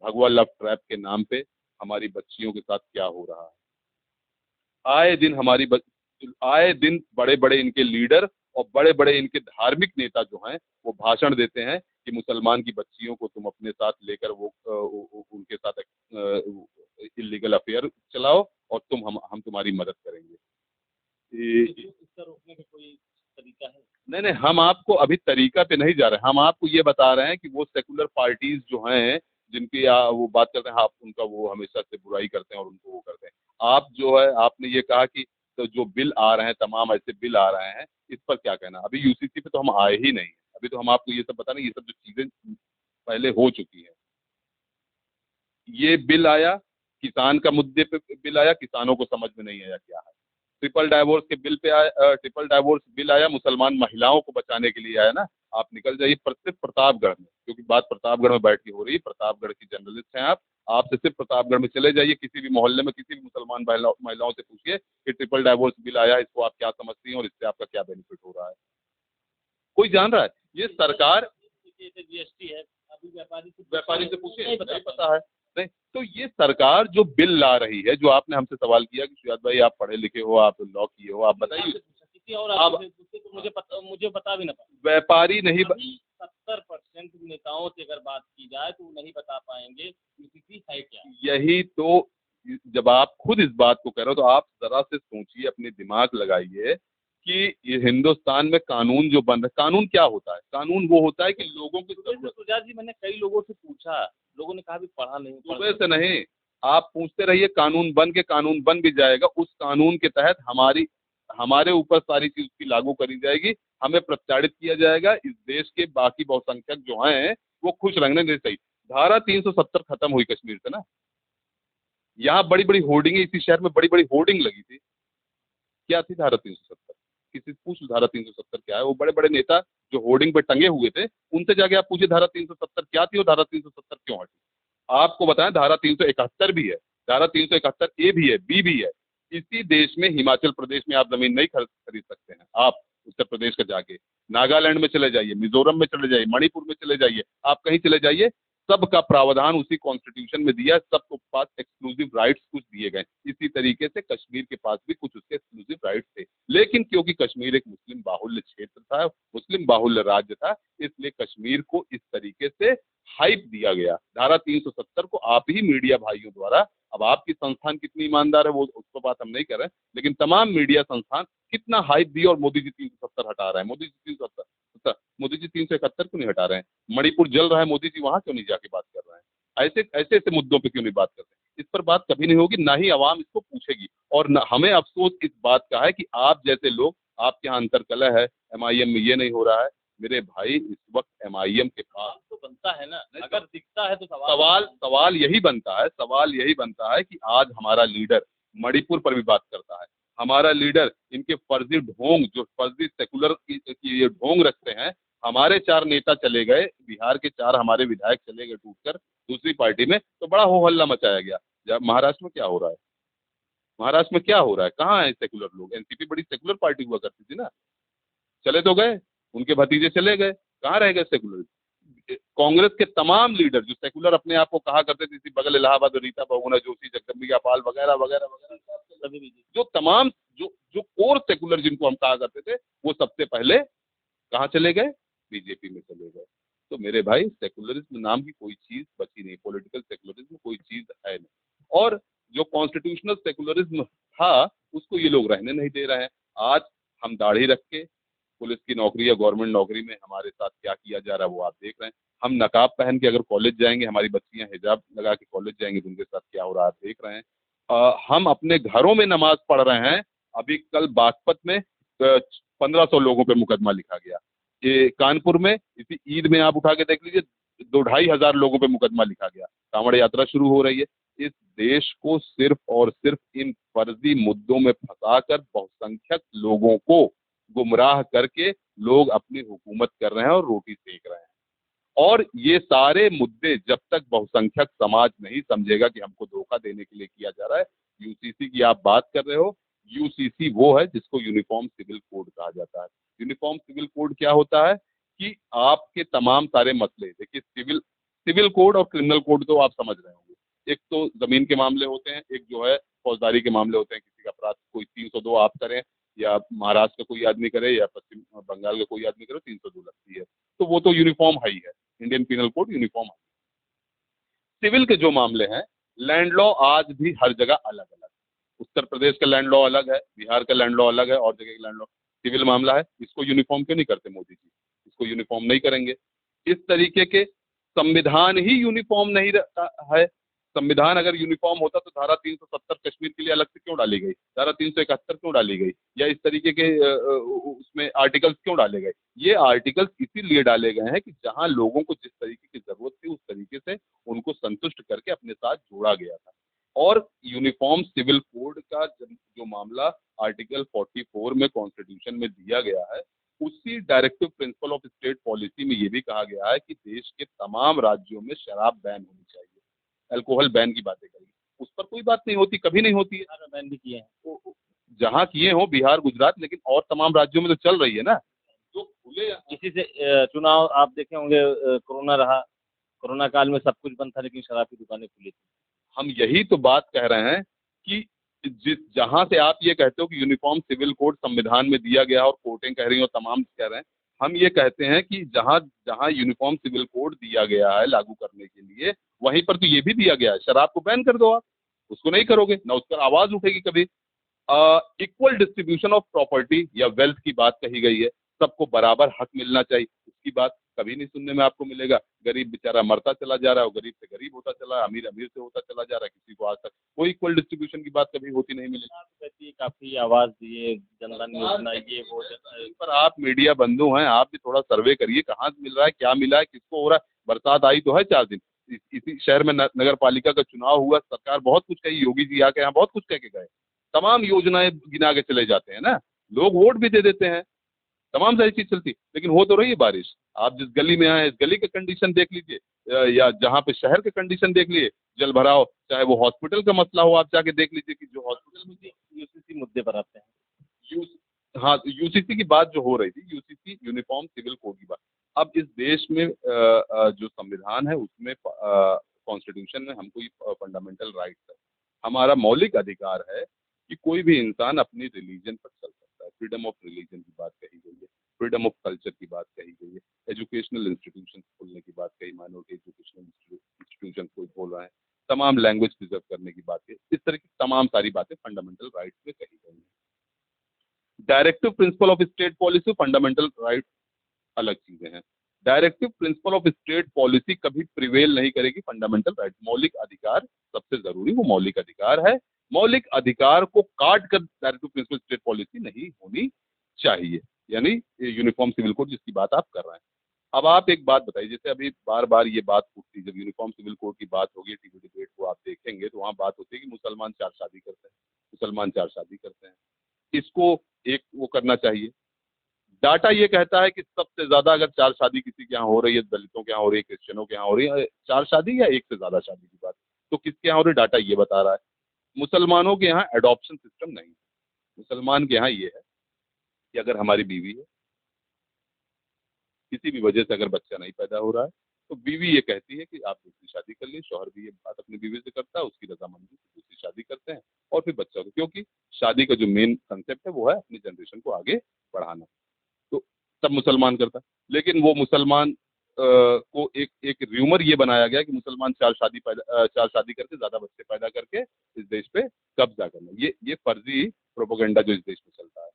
भगवा लव ट्रैप के नाम पे हमारी बच्चियों के साथ क्या हो रहा है। आए दिन बड़े बड़े इनके लीडर और बड़े बड़े इनके धार्मिक नेता जो हैं वो भाषण देते हैं कि मुसलमान की बच्चियों को तुम अपने साथ लेकर वो उनके साथ इलीगल अफेयर चलाओ और हम तुम्हारी मदद करेंगे। इसका रोकने का कोई तरीका है? नहीं नहीं, हम आपको अभी तरीका पे नहीं जा रहे, हम आपको ये बता रहे हैं कि वो सेकुलर पार्टीज जो हैं जिनकी वो बात करते हैं, आप उनका वो हमेशा से बुराई करते हैं और उनको वो करते हैं। आप जो है, आपने ये कहा कि तो जो बिल आ रहे हैं, तमाम ऐसे बिल आ रहे हैं, इस पर क्या कहना? अभी यूसीसी पे तो हम आए ही नहीं, अभी तो हम आपको ये सब बता रहे हैं, ये सब जो चीजें पहले हो चुकी हैं। ये बिल आया, किसान का मुद्दे पे बिल आया, किसानों को समझ में नहीं आया क्या है। ट्रिपल डाइवोर्स के बिल पे आया, ट्रिपल डाइवोर्स बिल आया, मुसलमान महिलाओं को बचाने के लिए आया ना। आप निकल जाइए सिर्फ प्रतापगढ़ में, क्योंकि बात प्रतापगढ़ में बैठ के हो रही है, प्रतापगढ़ की जर्नलिस्ट हैं आप से सिर्फ प्रतापगढ़ में चले जाइए, किसी भी मोहल्ले में किसी भी मुसलमान महिलाओं से पूछिए कि ट्रिपल डाइवोर्स बिल आया, इसको आप क्या समझती हैं और इससे आपका क्या बेनिफिट हो रहा है। कोई जान रहा है? ये सरकार, जीएसटी है, अभी व्यापारी से पूछिए, नहीं पता है। नहीं तो ये सरकार जो बिल ला रही है, जो आपने हमसे सवाल किया कि सुजात भाई आप पढ़े लिखे हो, आप लॉ किए हो, आप बताइए। और आप तो मुझे बता भी ना पाए। व्यापारी नहीं 70% नेताओं से अगर बात की जाए तो वो नहीं बता पाएंगे यूसीसी है क्या। यही तो, जब आप खुद इस बात को कह रहे हो तो आप जरा से सोचिए, अपने दिमाग लगाइए कि ये हिंदुस्तान में कानून जो बन रहा है, कानून क्या होता है? कानून वो होता है कि लोगों की सुजात जी, मैंने कई लोगों से पूछा, लोगों ने कहा भी पढ़ा नहीं। सुबह से नहीं, आप पूछते रहिए, कानून बन भी जाएगा। उस कानून के तहत हमारे ऊपर सारी चीज की लागू करी जाएगी, हमें प्रताड़ित किया जाएगा। इस देश के बाकी बहुसंख्यक जो हैं वो खुश रहने नहीं सही। धारा 370 खत्म हुई कश्मीर से ना, यहाँ बड़ी बड़ी होर्डिंग, इसी शहर में बड़ी बड़ी होर्डिंग लगी थी। क्या थी धारा 370? किसी से पूछ लो धारा 370 क्या है। वो बड़े बड़े नेता जो होर्डिंग पे टंगे हुए थे, उनसे जाके आप पूछिए धारा 370 क्या थी और धारा 370 क्यों हटी। आपको बताएं, धारा 371 भी है, धारा 371 ए भी है, बी भी है। इसी देश में हिमाचल प्रदेश में आप जमीन नहीं खरीद सकते हैं। आप उत्तर प्रदेश का जाके नागालैंड में चले जाइए, मिजोरम में चले जाइए, मणिपुर में चले जाइए, आप कहीं चले जाइए, सबका प्रावधान उसी कॉन्स्टिट्यूशन में दिया है। सबको पास एक्सक्लूसिव राइट्स कुछ दिए गए। इसी तरीके से कश्मीर के पास भी कुछ उसके एक्सक्लूसिव राइट्स थे, लेकिन क्योंकि कश्मीर एक मुस्लिम बाहुल्य क्षेत्र था, मुस्लिम बाहुल्य राज्य था, इसलिए कश्मीर को इस तरीके से हाइप दिया गया। धारा 370 को आप ही मीडिया भाइयों द्वारा, अब आपकी संस्थान कितनी ईमानदार है वो उस पर बात हम नहीं कर रहे हैं, लेकिन तमाम मीडिया संस्थान कितना हाइप दिया, और मोदी जी 370 हटा रहे हैं। मोदी जी 371 क्यों नहीं हटा रहे हैं? मणिपुर जल रहा है, मोदी जी वहां क्यों नहीं जाके बात कर रहे हैं? ऐसे ऐसे मुद्दों पे क्यों नहीं बात कर रहे हैं? इस पर बात कभी नहीं होगी, ना ही आवाम इसको पूछेगी। और हमें अफसोस इस बात का है कि आप जैसे लोग, आपके यहाँ अंतरकलह है, एमआईएम में ये नहीं हो रहा है। मेरे भाई, इस वक्त एमआईएम के पास तो बनता है ना, अगर दिखता है तो सवाल यही बनता है कि आज हमारा लीडर मणिपुर पर भी बात करता है। हमारा लीडर इनके फर्जी ढोंग, जो फर्जी सेकुलर की ये ढोंग रखते हैं। हमारे 4 नेता चले गए, बिहार के 4 हमारे विधायक चले गए टूटकर दूसरी पार्टी में, तो बड़ा हो हल्ला मचाया गया। जब महाराष्ट्र में क्या हो रहा है, महाराष्ट्र में क्या हो रहा है, कहाँ है सेकुलर लोग? एनसीपी बड़ी सेकुलर पार्टी हुआ करती थी ना, चले तो गए, उनके भतीजे चले गए, कहाँ रह गए सेकुलर? कांग्रेस के तमाम लीडर जो सेकुलर अपने आप को कहा करते थे, इसी बगल इलाहाबाद में रीता बहुगुणा जोशी, जगदम्बिका पाल वगैरह वगैरह वगैरह, सभी जो तमाम जो जो कोर सेकुलर जिनको हम कहा करते थे, वो सबसे पहले कहाँ चले गए? बीजेपी में चले गए। तो मेरे भाई सेकुलरिज्म नाम की कोई चीज बची नहीं, पॉलिटिकल सेकुलरिज्म कोई चीज है नहीं। और जो कॉन्स्टिट्यूशनल सेकुलरिज्म था उसको ये लोग रहने नहीं दे रहे हैं। आज हम दाढ़ी रख के पुलिस की नौकरी या गवर्नमेंट नौकरी में हमारे साथ क्या किया जा रहा है वो आप देख रहे हैं। हम नकाब पहन के अगर कॉलेज जाएंगे, हमारी बच्चियां हिजाब लगा के कॉलेज जाएंगी तो उनके साथ क्या हो रहा है आप देख रहे हैं। हम अपने घरों में नमाज पढ़ रहे हैं। अभी कल बागपत में 1500 लोगों पे मुकदमा लिखा गया। ये कानपुर में इसी ईद में आप उठा के देख लीजिए, 2-2,500 लोगों पे मुकदमा लिखा गया। कांवड़ यात्रा शुरू हो रही है। इस देश को सिर्फ और सिर्फ इन फर्जी मुद्दों में फंसाकर बहुसंख्यक लोगों को गुमराह करके लोग अपनी हुकूमत कर रहे हैं और रोटी सेक रहे हैं। और ये सारे मुद्दे जब तक बहुसंख्यक समाज नहीं समझेगा कि हमको धोखा देने के लिए किया जा रहा है। यूसीसी की आप बात कर रहे हो, यूसीसी वो है जिसको यूनिफॉर्म सिविल कोड कहा जाता है। यूनिफॉर्म सिविल कोड क्या होता है कि आपके तमाम सारे मसले, देखिए सिविल सिविल कोड और क्रिमिनल कोड तो आप समझ रहे होंगे। एक तो जमीन के मामले होते हैं, एक जो है फौजदारी के मामले होते हैं। किसी का अपराध कोई 302 आप करें या महाराष्ट्र का कोई आदमी करे या पश्चिम बंगाल का कोई आदमी करे, 302 लगती है। तो वो तो यूनिफॉर्म है ही है, इंडियन पिनल कोड यूनिफॉर्म है। सिविल के जो मामले हैं, लैंड लॉ आज भी हर जगह अलग अलग। उत्तर प्रदेश का लैंड लॉ अलग है, बिहार का लैंड लॉ अलग है, और जगह का लैंड लॉ। सिविल मामला है, इसको यूनिफॉर्म क्यों नहीं करते मोदी जी? इसको यूनिफॉर्म नहीं करेंगे। इस तरीके के संविधान ही यूनिफॉर्म नहीं है। संविधान अगर यूनिफॉर्म होता तो धारा 370 कश्मीर के लिए अलग से क्यों डाली गई, धारा 371 क्यों डाली गई, या इस तरीके के उसमें आर्टिकल्स क्यों डाले गए? ये आर्टिकल्स इसीलिए डाले गए हैं कि जहां लोगों को जिस तरीके की जरूरत थी उस तरीके से उनको संतुष्ट करके अपने साथ जोड़ा गया था। और यूनिफॉर्म सिविल कोड का जो मामला आर्टिकल 44 में कॉन्स्टिट्यूशन में दिया गया है, उसी directive principle of state policy में ये भी कहा गया है कि देश के तमाम राज्यों में शराब बैन होनी चाहिए। अल्कोहल बैन की बातें करी, उस पर कोई बात नहीं होती, कभी नहीं होती है। बैन भी किए हैं, तो जहाँ किए हो बिहार गुजरात, लेकिन और तमाम राज्यों में तो चल रही है ना। तो खुले इसी से चुनाव आप देखे होंगे, कोरोना रहा, कोरोना काल में सब कुछ बंद था लेकिन शराब की दुकानें खुली थी। हम यही तो बात कह रहे हैं कि जिस जहां से आप ये कहते हो कि यूनिफॉर्म सिविल कोड संविधान में दिया गया और कोर्टें कह रही हो, तमाम कह रहे हैं, हम ये कहते हैं कि जहां जहां यूनिफॉर्म सिविल कोड दिया गया है लागू करने के लिए, वहीं पर तो ये भी दिया गया है शराब को बैन कर दो। आप उसको नहीं करोगे ना, उस पर आवाज उठेगी कभी। इक्वल डिस्ट्रीब्यूशन ऑफ प्रॉपर्टी या वेल्थ की बात कही गई है, सबको बराबर हक मिलना चाहिए, उसकी बात कभी नहीं सुनने में आपको मिलेगा। गरीब बेचारा मरता चला जा रहा है, गरीब से गरीब होता चला है, अमीर अमीर से होता चला जा रहा है, किसी को आज तक कोई इक्वल डिस्ट्रीब्यूशन की बात कभी होती नहीं मिलेगी। काफी आवाज दिए, जनधन योजना, ये वो, पर आप मीडिया बंधु हैं, आप भी थोड़ा सर्वे करिए, कहाँ से मिल रहा है, क्या मिला है, किसको हो रहा है। बरसात आई तो है 4 दिन, इसी शहर में नगर पालिका का चुनाव हुआ, सरकार बहुत कुछ कही, योगी जी आके यहाँ बहुत कुछ कह के गए, तमाम योजनाएं गिना के चले जाते हैं ना, लोग वोट भी दे देते हैं, तमाम सारी चीज चलती, लेकिन हो तो रही है बारिश। आप जिस गली में आए इस गली के कंडीशन देख लीजिए, या जहाँ पे शहर के कंडीशन देख लिए, जल भराव, चाहे वो हॉस्पिटल का मसला हो, आप जाके देख लीजिए कि जो हॉस्पिटल में यूसीसी मुद्दे पर आते हैं। हाँ, यूसीसी की बात जो हो रही थी, यूसीसी यूनिफॉर्म सिविल कोड की बात। अब इस देश में जो संविधान है उसमें कॉन्स्टिट्यूशन में हमको फंडामेंटल राइट्स है, हमारा मौलिक अधिकार है कि कोई भी इंसान अपनी रिलीजन पर चल सकता है। फ्रीडम ऑफ रिलीजन की बात कही गई है, फ्रीडम ऑफ कल्चर की बात कही गई है, एजुकेशनल इंस्टीट्यूशन खोलने की बात कही, माइनॉरिटी एजुकेशनल इंस्टीट्यूशन कोई खोल रहे हैं, तमाम लैंग्वेज प्रिजर्व करने की बात है, इस तरह की तमाम सारी बातें फंडामेंटल राइट्स में कही गई हैं। Directive principle of state policy, fundamental right अलग चीजें हैं। Directive principle of state policy कभी प्रिवेल नहीं करेगी फंडामेंटल राइट। मौलिक अधिकार सबसे जरूरी, वो मौलिक अधिकार है, मौलिक अधिकार को काट कर डायरेक्टिव प्रिंसिपल स्टेट पॉलिसी नहीं होनी चाहिए, यानी यूनिफॉर्म सिविल कोड जिसकी बात आप कर रहे हैं। अब आप एक बात बताइए, जैसे अभी बार बार ये बात उठती, जब यूनिफॉर्म सिविल कोड की बात होगी टीवी डिबेट को आप देखेंगे तो वहाँ बात होती है कि मुसलमान 4 शादी करते हैं, मुसलमान 4 शादी करते हैं, इसको एक वो करना चाहिए। डाटा ये कहता है कि सबसे ज्यादा अगर 4 शादी किसी के यहाँ हो रही है, दलितों के यहाँ हो रही है, क्रिश्चियनों के यहाँ हो रही है 4 शादी या एक से ज्यादा शादी की बात, तो किसके यहाँ हो रही है, डाटा ये बता रहा है। मुसलमानों के यहाँ एडॉप्शन सिस्टम नहीं है। मुसलमान के यहाँ ये है कि अगर हमारी बीवी है, किसी भी वजह से अगर बच्चा नहीं पैदा हो रहा है, तो बीवी ये कहती है कि आप दूसरी शादी कर लीजिए। शौहर भी ये बात अपनी बीवी से करता है, उसकी रजामंदी से दूसरी शादी करते हैं और फिर बच्चा हो, क्योंकि शादी का जो मेन कंसेप्ट है वो है अपनी जनरेशन को आगे बढ़ाना। तो सब मुसलमान करता है, लेकिन वो मुसलमान को एक एक र्यूमर ये बनाया गया कि मुसलमान चार शादी करके ज्यादा बच्चे पैदा करके इस देश पे कब्जा करना, ये फर्जी प्रोपोगंडा जो इस देश में चलता है।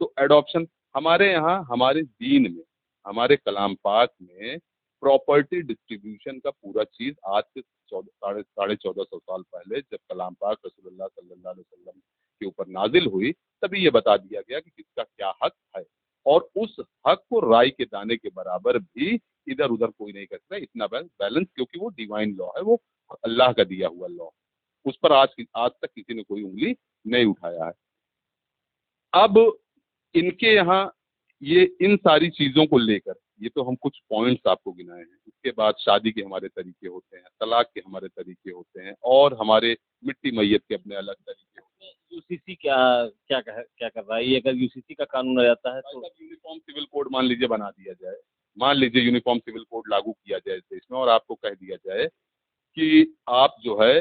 तो एडॉप्शन हमारे यहाँ, हमारे दीन में, हमारे कलाम पाक में प्रॉपर्टी डिस्ट्रीब्यूशन का पूरा चीज आज से साढ़े 1400 साल पहले जब कलाम पाक रसूलुल्लाह सल्लल्लाहु अलैहि वसल्लम के ऊपर नाजिल हुई, तभी ये बता दिया गया कि किसका क्या हक है, और उस हक को राई के दाने के बराबर भी इधर उधर कोई नहीं कर सकता। इतना बैलेंस, क्योंकि वो डिवाइन लॉ है, वो अल्लाह का दिया हुआ लॉ, उस पर आज तक किसी ने कोई उंगली नहीं उठाया है। अब इनके यहाँ ये इन सारी चीजों को लेकर, ये तो हम कुछ पॉइंट्स आपको गिनाए हैं, इसके बाद शादी के हमारे तरीके होते हैं, तलाक के हमारे तरीके होते हैं, और हमारे मिट्टी मैयत के अपने अलग तरीके होते हैं। यूसीसी क्या क्या कर रहा है ये? अगर यूसीसी का कानून आ जाता है तो यूनिफॉर्म सिविल कोड मान लीजिए बना दिया जाए, मान लीजिए यूनिफॉर्म सिविल कोड लागू किया जाए इस देश में, और आपको कह दिया जाए कि आप जो है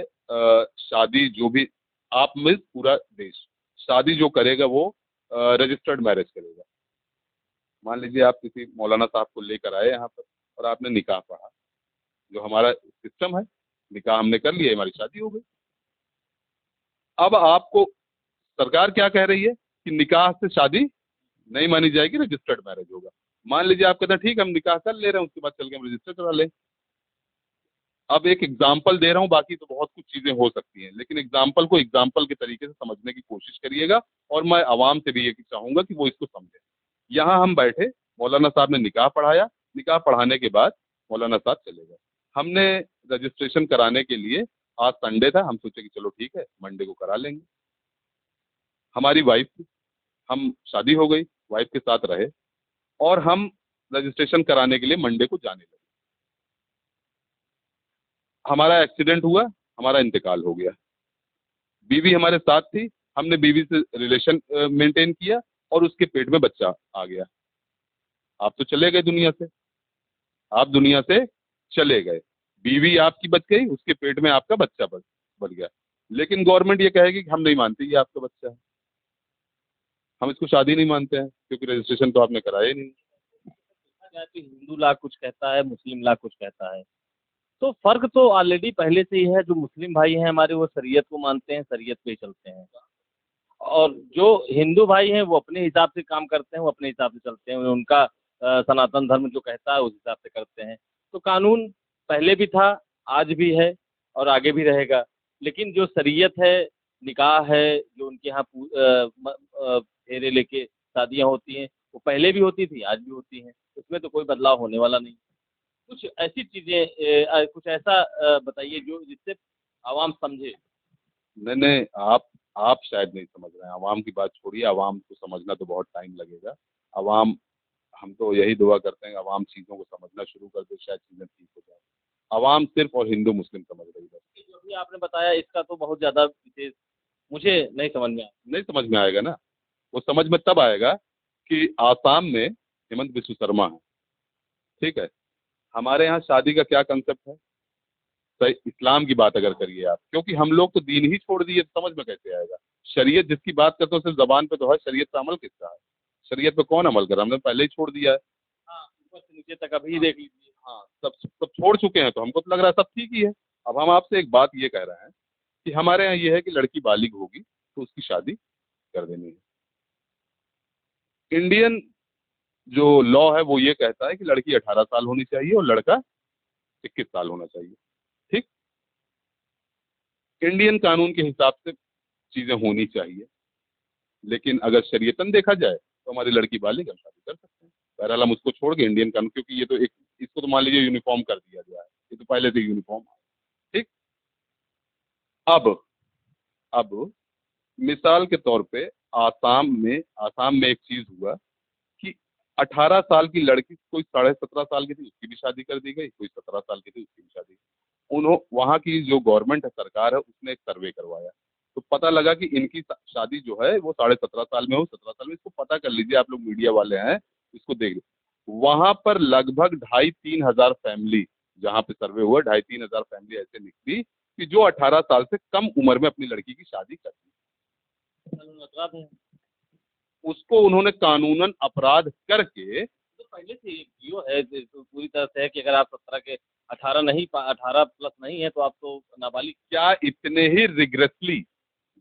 शादी जो भी, आप में पूरा देश शादी जो करेगा वो रजिस्टर्ड मैरिज करेगा। मान लीजिए आप किसी मौलाना साहब को लेकर आए यहाँ पर और आपने निकाह पढ़ा, जो हमारा सिस्टम है, निकाह हमने कर लिया, हमारी शादी हो गई। अब आपको सरकार क्या कह रही है कि निकाह से शादी नहीं मानी जाएगी, रजिस्टर्ड मैरिज होगा। मान लीजिए आप कहते हैं ठीक है हम निकाह कर ले रहे हैं, उसके बाद चल के हम रजिस्टर करा लें। अब एक एग्जाम्पल दे रहा हूँ, बाकी तो बहुत कुछ चीजें हो सकती हैं, लेकिन एग्जाम्पल को एग्जाम्पल के तरीके से समझने की कोशिश करिएगा, और मैं आवाम से भी ये चाहूंगा कि वो इसको समझे। यहाँ हम बैठे, मौलाना साहब ने निकाह पढ़ाया, निकाह पढ़ाने के बाद मौलाना साहब चले गए। हमने रजिस्ट्रेशन कराने के लिए, आज संडे था, हम सोचे कि चलो ठीक है मंडे को करा लेंगे। हमारी वाइफ, हम शादी हो गई, वाइफ के साथ रहे, और हम रजिस्ट्रेशन कराने के लिए मंडे को जाने लगे। हमारा एक्सीडेंट हुआ, हमारा इंतकाल हो गया। बीवी हमारे साथ थी, हमने बीवी से रिलेशन मेंटेन किया, और उसके पेट में बच्चा आ गया। आप तो चले गए दुनिया से, आप दुनिया से चले गए, बीवी आपकी बच गई, उसके पेट में आपका बच्चा बच गया। लेकिन गवर्नमेंट ये कहेगी कि हम नहीं मानते ये आपका बच्चा है, हम इसको शादी नहीं मानते हैं, क्योंकि रजिस्ट्रेशन तो आपने कराया ही नहीं। क्या है कि हिंदू लॉ कुछ कहता है, मुस्लिम लॉ कुछ कहता है, तो फर्क तो ऑलरेडी पहले से ही है। जो मुस्लिम भाई हैं हमारे, वो शरीयत को मानते हैं, शरीयत पे ही चलते हैं, और जो हिंदू भाई हैं वो अपने हिसाब से काम करते हैं, वो अपने हिसाब से चलते हैं, उनका सनातन धर्म जो कहता है उस हिसाब से करते हैं। तो कानून पहले भी था, आज भी है, और आगे भी रहेगा। लेकिन जो शरीयत है, निकाह है, जो उनके यहाँ फेरे लेके शादियाँ होती हैं, वो पहले भी होती थी, आज भी होती हैं, उसमें तो कोई बदलाव होने वाला नहीं। कुछ ऐसी चीजें, कुछ ऐसा बताइए जो जिससे आवाम समझे। नहीं नहीं, आप शायद नहीं समझ रहे हैं, आवाम की बात छोड़िए, आवाम को समझना तो बहुत टाइम लगेगा। आवाम, हम तो यही दुआ करते हैं कि आवाम चीज़ों को समझना शुरू कर दे, शायद चीज़ें ठीक हो जाए। आवाम सिर्फ और हिंदू मुस्लिम समझ रही है। जो भी आपने बताया इसका तो बहुत ज्यादा विशेष मुझे नहीं समझ में आया। नहीं समझ में आएगा ना, वो समझ में तब आएगा कि आसाम में हेमंत बिस्व शर्मा है, ठीक है, हमारे यहाँ शादी का क्या कंसेप्ट है। सही इस्लाम की बात अगर करिए आप, क्योंकि हम लोग तो दीन ही छोड़ दिए, तो समझ में कैसे आएगा। शरीयत जिसकी बात करते हो सिर्फ जबान पे तो है, शरीयत पे अमल किसका है? शरीयत पे कौन अमल कर रहा है? हमने पहले ही छोड़ दिया है। हाँ, ऊपर से नीचे तक अभी देख लीजिए। हाँ, सब छोड़ चुके हैं, तो हमको तो लग रहा है सब ठीक ही है। अब हम आपसे एक बात ये कह रहे हैं कि हमारे यहाँ ये है कि लड़की बालिग होगी तो उसकी शादी कर देनी है। इंडियन जो लॉ है वो ये कहता है कि लड़की 18 साल होनी चाहिए और लड़का 21 साल होना चाहिए। ठीक, इंडियन कानून के हिसाब से चीजें होनी चाहिए, लेकिन अगर शरीयतन देखा जाए तो हमारी लड़की बालिग, हम शादी कर सकते हैं। बहरहाल हम उसको छोड़ के इंडियन कानून, क्योंकि ये तो एक, इसको तो मान लीजिए यूनिफॉर्म कर दिया गया है, ये तो पहले से यूनिफॉर्म है। ठीक, अब मिसाल के तौर पे आसाम में एक चीज हुआ कि 18 साल की लड़की, कोई 17.5 साल की थी उसकी भी शादी कर दी गई, कोई 17 साल की थी उसकी भी शादी। वहाँ की जो गवर्नमेंट है, सरकार है, उसने एक सर्वे करवाया, तो पता लगा कि इनकी शादी जो है वो 17.5 साल में हो, 17 साल में। इसको पता कर लीजिए, आप लोग मीडिया वाले हैं, इसको देख लीजिए। वहां पर लगभग 2,500-3,000 फैमिली, जहाँ पे सर्वे हुआ 2,500-3,000 फैमिली ऐसे निकली कि जो 18 साल से कम उम्र में अपनी लड़की की शादी कर दी। उसको उन्होंने कानूनन अपराध करके, तो पहले से जियो है तो पूरी तरह से है कि अगर आप 17 के 18 नहीं 18 प्लस नहीं है तो आप तो नाबालिग। क्या इतने ही रिग्रेसली,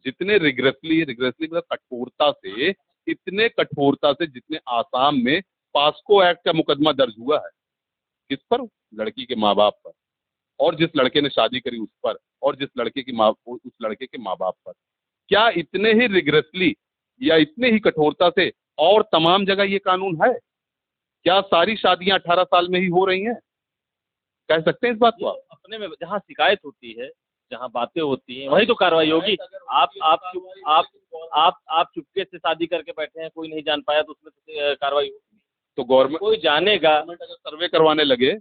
जितने रिग्रेसली मतलब कठोरता से, इतने कठोरता से जितने आसाम में पास्को एक्ट का मुकदमा दर्ज हुआ है, किस पर? लड़की के माँ बाप पर, और जिस लड़के ने शादी करी उस पर, और जिस लड़के की माँ, उस लड़के के माँ बाप पर। क्या इतने ही रिग्रेसली या इतने ही कठोरता से और तमाम जगह ये कानून है? क्या सारी शादियां 18 साल में ही हो रही हैं? कह सकते हैं इस बात को आप? अपने में जहाँ शिकायत होती है, जहाँ बातें होती हैं, वही तो कार्रवाई होगी। आप चुपके से शादी करके बैठे हैं, कोई नहीं जान पाया, तो उसमें तो कार्रवाई होगी। तो गवर्नमेंट, कोई जानेगा। अगर सर्वे करवाने लगे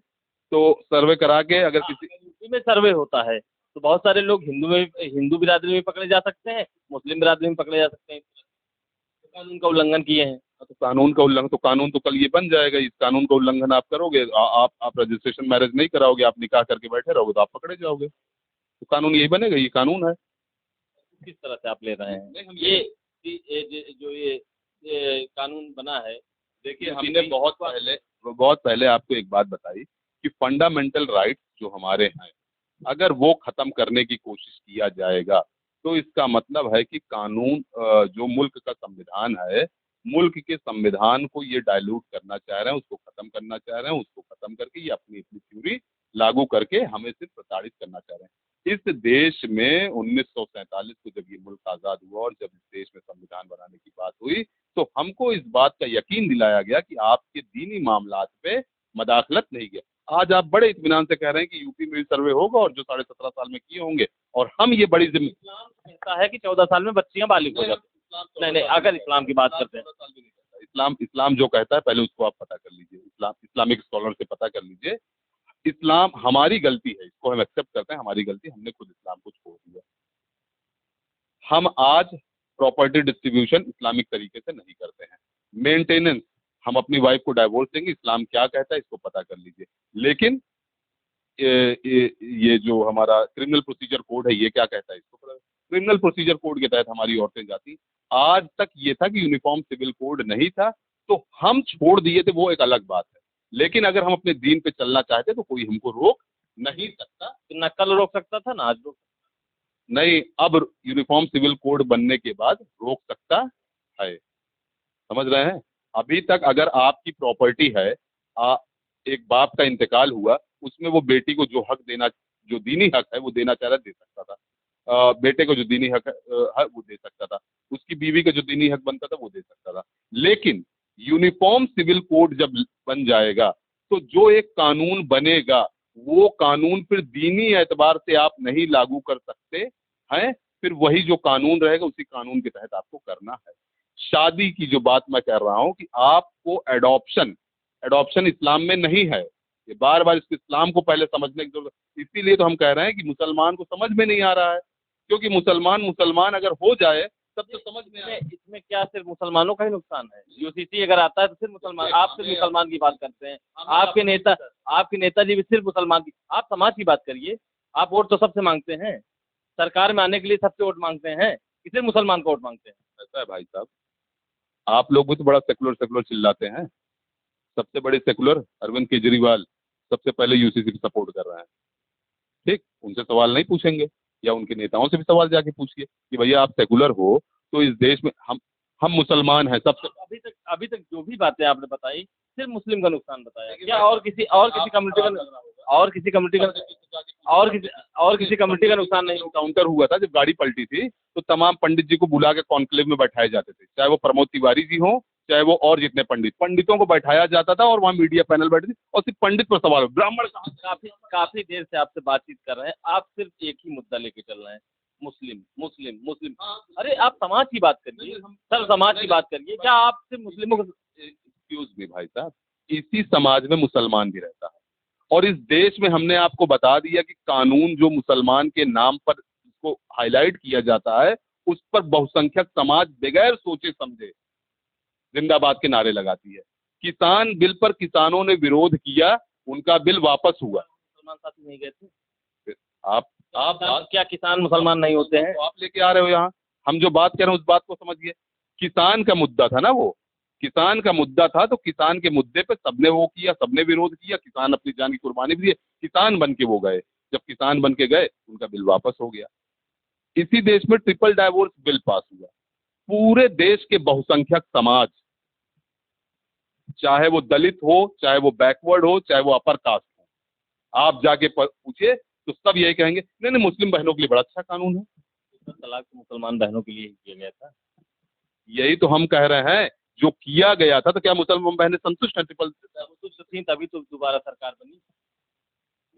तो सर्वे करा के अगर किसी यूपी में सर्वे होता है तो बहुत सारे लोग हिंदू बिरादरी में पकड़े जा सकते हैं, मुस्लिम बिरादरी में पकड़े जा सकते हैं, तो कानून का उल्लंघन किए हैं। तो कानून का उल्लंघन, तो कानून तो कल ये बन जाएगा। इस कानून का उल्लंघन आप करोगे, आप रजिस्ट्रेशन मैरिज नहीं कराओगे, आप निकाह करके बैठे रहोगे, तो आप पकड़े जाओगे। तो कानून यही बनेगा, ये कानून है। किस तरह से आप ले रहे हैं ये कानून बना है? देखिए, हमने बहुत पहले आपको एक बात बताई कि फंडामेंटल राइट्स जो हमारे हैं, अगर वो खत्म करने की कोशिश किया जाएगा तो इसका मतलब है कि कानून, जो मुल्क का संविधान है, मुल्क के संविधान को ये डायलूट करना चाह रहे हैं, उसको खत्म करना चाह रहे हैं। उसको खत्म करके ये अपनी अपनी थ्योरी लागू करके हमें सिर्फ प्रताड़ित करना चाह रहे हैं। इस देश में 1947 को जब ये मुल्क आज़ाद हुआ और जब इस देश में संविधान बनाने की बात हुई, तो हमको इस बात का यकीन दिलाया गया कि आपके दीनी मामलात पे मदाखलत नहीं किया। आज आप बड़े इत्मीनान से कह रहे हैं कि यूपी में भी सर्वे होगा और जो 17.5 साल में किए होंगे, और हम ये बड़ी इस्लाम कहता है कि 14 साल में बच्चियां बालिग हो जाती हैं। नहीं, अगर इस्लाम की बात करते हैं, इस्लाम जो कहता है पहले उसको आप पता कर लीजिए, इस्लामिक स्कॉलर से पता कर लीजिए। इस्लाम, हमारी गलती है, इसको हम एक्सेप्ट करते हैं, हमारी गलती, हमने खुद इस्लाम को छोड़ दिया। हम आज प्रॉपर्टी डिस्ट्रीब्यूशन इस्लामिक तरीके से नहीं करते हैं। मेंटेनेंस, हम अपनी वाइफ को डाइवोर्स देंगे, इस्लाम क्या कहता है इसको पता कर लीजिए। लेकिन ये जो हमारा क्रिमिनल प्रोसीजर कोड है, ये क्या कहता है इसको पता। क्रिमिनल प्रोसीजर कोड के तहत हमारी औरतें जाती। आज तक ये था कि यूनिफॉर्म सिविल कोड नहीं था, तो हम छोड़ दिए थे, वो एक अलग बात है। लेकिन अगर हम अपने दीन पे चलना चाहते तो कोई हमको रोक नहीं सकता। न कल रोक सकता था, ना आज रोक। नहीं, अब यूनिफॉर्म सिविल कोड बनने के बाद रोक सकता है। समझ रहे हैं? अभी तक अगर आपकी प्रॉपर्टी है, एक बाप का इंतकाल हुआ, उसमें वो बेटी को जो हक देना, जो दीनी हक है वो देना चाह रहा, दे सकता था। बेटे को जो दीनी हक है वो दे सकता था। उसकी बीवी का जो दीनी हक बनता था वो दे सकता था। लेकिन यूनिफॉर्म सिविल कोड जब बन जाएगा तो जो एक कानून बनेगा, वो कानून फिर दीनी एतबार से आप नहीं लागू कर सकते हैं। फिर वही जो कानून रहेगा उसी कानून के तहत आपको करना है। शादी की जो बात मैं कर रहा हूं कि आपको एडॉप्शन इस्लाम में नहीं है। ये बार बार इस इस्लाम को पहले समझने की जरूरत, इसीलिए तो हम कह रहे हैं कि मुसलमान को समझ में नहीं आ रहा है, क्योंकि मुसलमान अगर हो जाए तब तो समझ में आए। इसमें क्या सिर्फ मुसलमानों का ही नुकसान है? यूसीसी अगर आता है तो सिर्फ मुसलमान, आप सिर्फ मुसलमान की बात करते हैं। आपके नेताजी भी सिर्फ मुसलमान की। आप समाज की बात करिए। आप वोट तो सबसे मांगते हैं, सरकार में आने के लिए सबसे वोट मांगते हैं, कि सिर्फ मुसलमान को वोट मांगते हैं? ऐसा है भाई साहब, आप लोग भी तो बड़ा सेकुलर चिल्लाते हैं। सबसे बड़े सेकुलर अरविंद केजरीवाल सबसे पहले यूसीसी को सपोर्ट कर रहे हैं। ठीक, उनसे सवाल नहीं पूछेंगे, या उनके नेताओं से भी सवाल जाके पूछिए कि भैया आप सेकुलर हो तो इस देश में हम मुसलमान हैं सबसे। अभी तक जो भी बातें आपने बताई सिर्फ मुस्लिम का नुकसान बताया, क्या और किसी कम्युनिटी का नुकसान नहीं? काउंटर हुआ था जब गाड़ी पलटी थी, तो तमाम पंडित जी को बुला के कॉन्क्लेव में बैठाए जाते थे, चाहे वो प्रमोद तिवारी जी हो, चाहे वो और जितने पंडितों को बैठाया जाता था, और वहाँ मीडिया पैनल बैठे थे और सिर्फ पंडित पर सवाल। ब्राह्मण काफी देर से आपसे बातचीत कर रहे हैं, आप सिर्फ एक ही मुद्दा लेके चल रहे हैं, मुस्लिम मुस्लिम मुस्लिम। अरे आप समाज की बात करिए सर, समाज की बात करिए। क्या आप सिर्फ मुस्लिमों को? एक्सक्यूज मी भाई साहब, इसी समाज में मुसलमान भी रहता है, और इस देश में हमने आपको बता दिया कि कानून जो मुसलमान के नाम पर इसको हाईलाइट किया जाता है उस पर बहुसंख्यक समाज बगैर सोचे समझे जिंदाबाद के नारे लगाती है। किसान बिल पर किसानों ने विरोध किया, उनका बिल वापस हुआ। मुसलमान साथी नहीं गए थे? आप क्या किसान मुसलमान नहीं होते हैं? तो आप लेके आ रहे हो यहाँ, हम जो बात कर रहे हैं उस बात को समझिए। किसान का मुद्दा था ना, वो किसान का मुद्दा था, तो किसान के मुद्दे पे सबने वो किया, सबने विरोध किया, किसान अपनी जान की कुर्बानी भी दी, किसान बन के वो गए। जब किसान बन के गए, उनका बिल वापस हो गया। इसी देश में ट्रिपल डाइवोर्स बिल पास हुआ। पूरे देश के बहुसंख्यक समाज, चाहे वो दलित हो, चाहे वो बैकवर्ड हो, चाहे वो अपर कास्ट हो, आप जाके पूछिए तो सब यही कहेंगे नहीं नहीं, मुस्लिम बहनों के लिए बड़ा अच्छा कानून है। तलाक तो मुसलमान बहनों के लिए ही किया गया था। यही तो हम कह रहे हैं, जो किया गया था, तो क्या मुसलमान बहनें संतुष्ट हैं? ट्रिपल संतुष्ट थी तभी तो दोबारा सरकार बनी।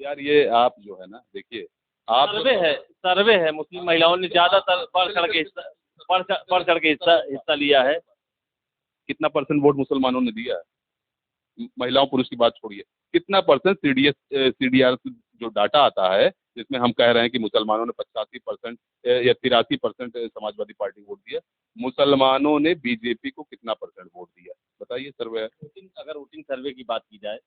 यार ये आप जो है ना, देखिए आप सर्वे है मुस्लिम महिलाओं ने ज्यादातर बढ़ चढ़ के हिस्सा लिया है। कितना परसेंट वोट मुसलमानों ने दिया है? महिलाओं पुरुष की बात छोड़िए, कितना परसेंट CDR जो डाटा आता है, जिसमें हम कह रहे हैं कि मुसलमानों ने 85% या 83% समाजवादी पार्टी को वोट दिया, मुसलमानों ने बीजेपी को कितना परसेंट वोट दिया? बताइए। सर्वे अगर वोटिंग सर्वे की बात की जाए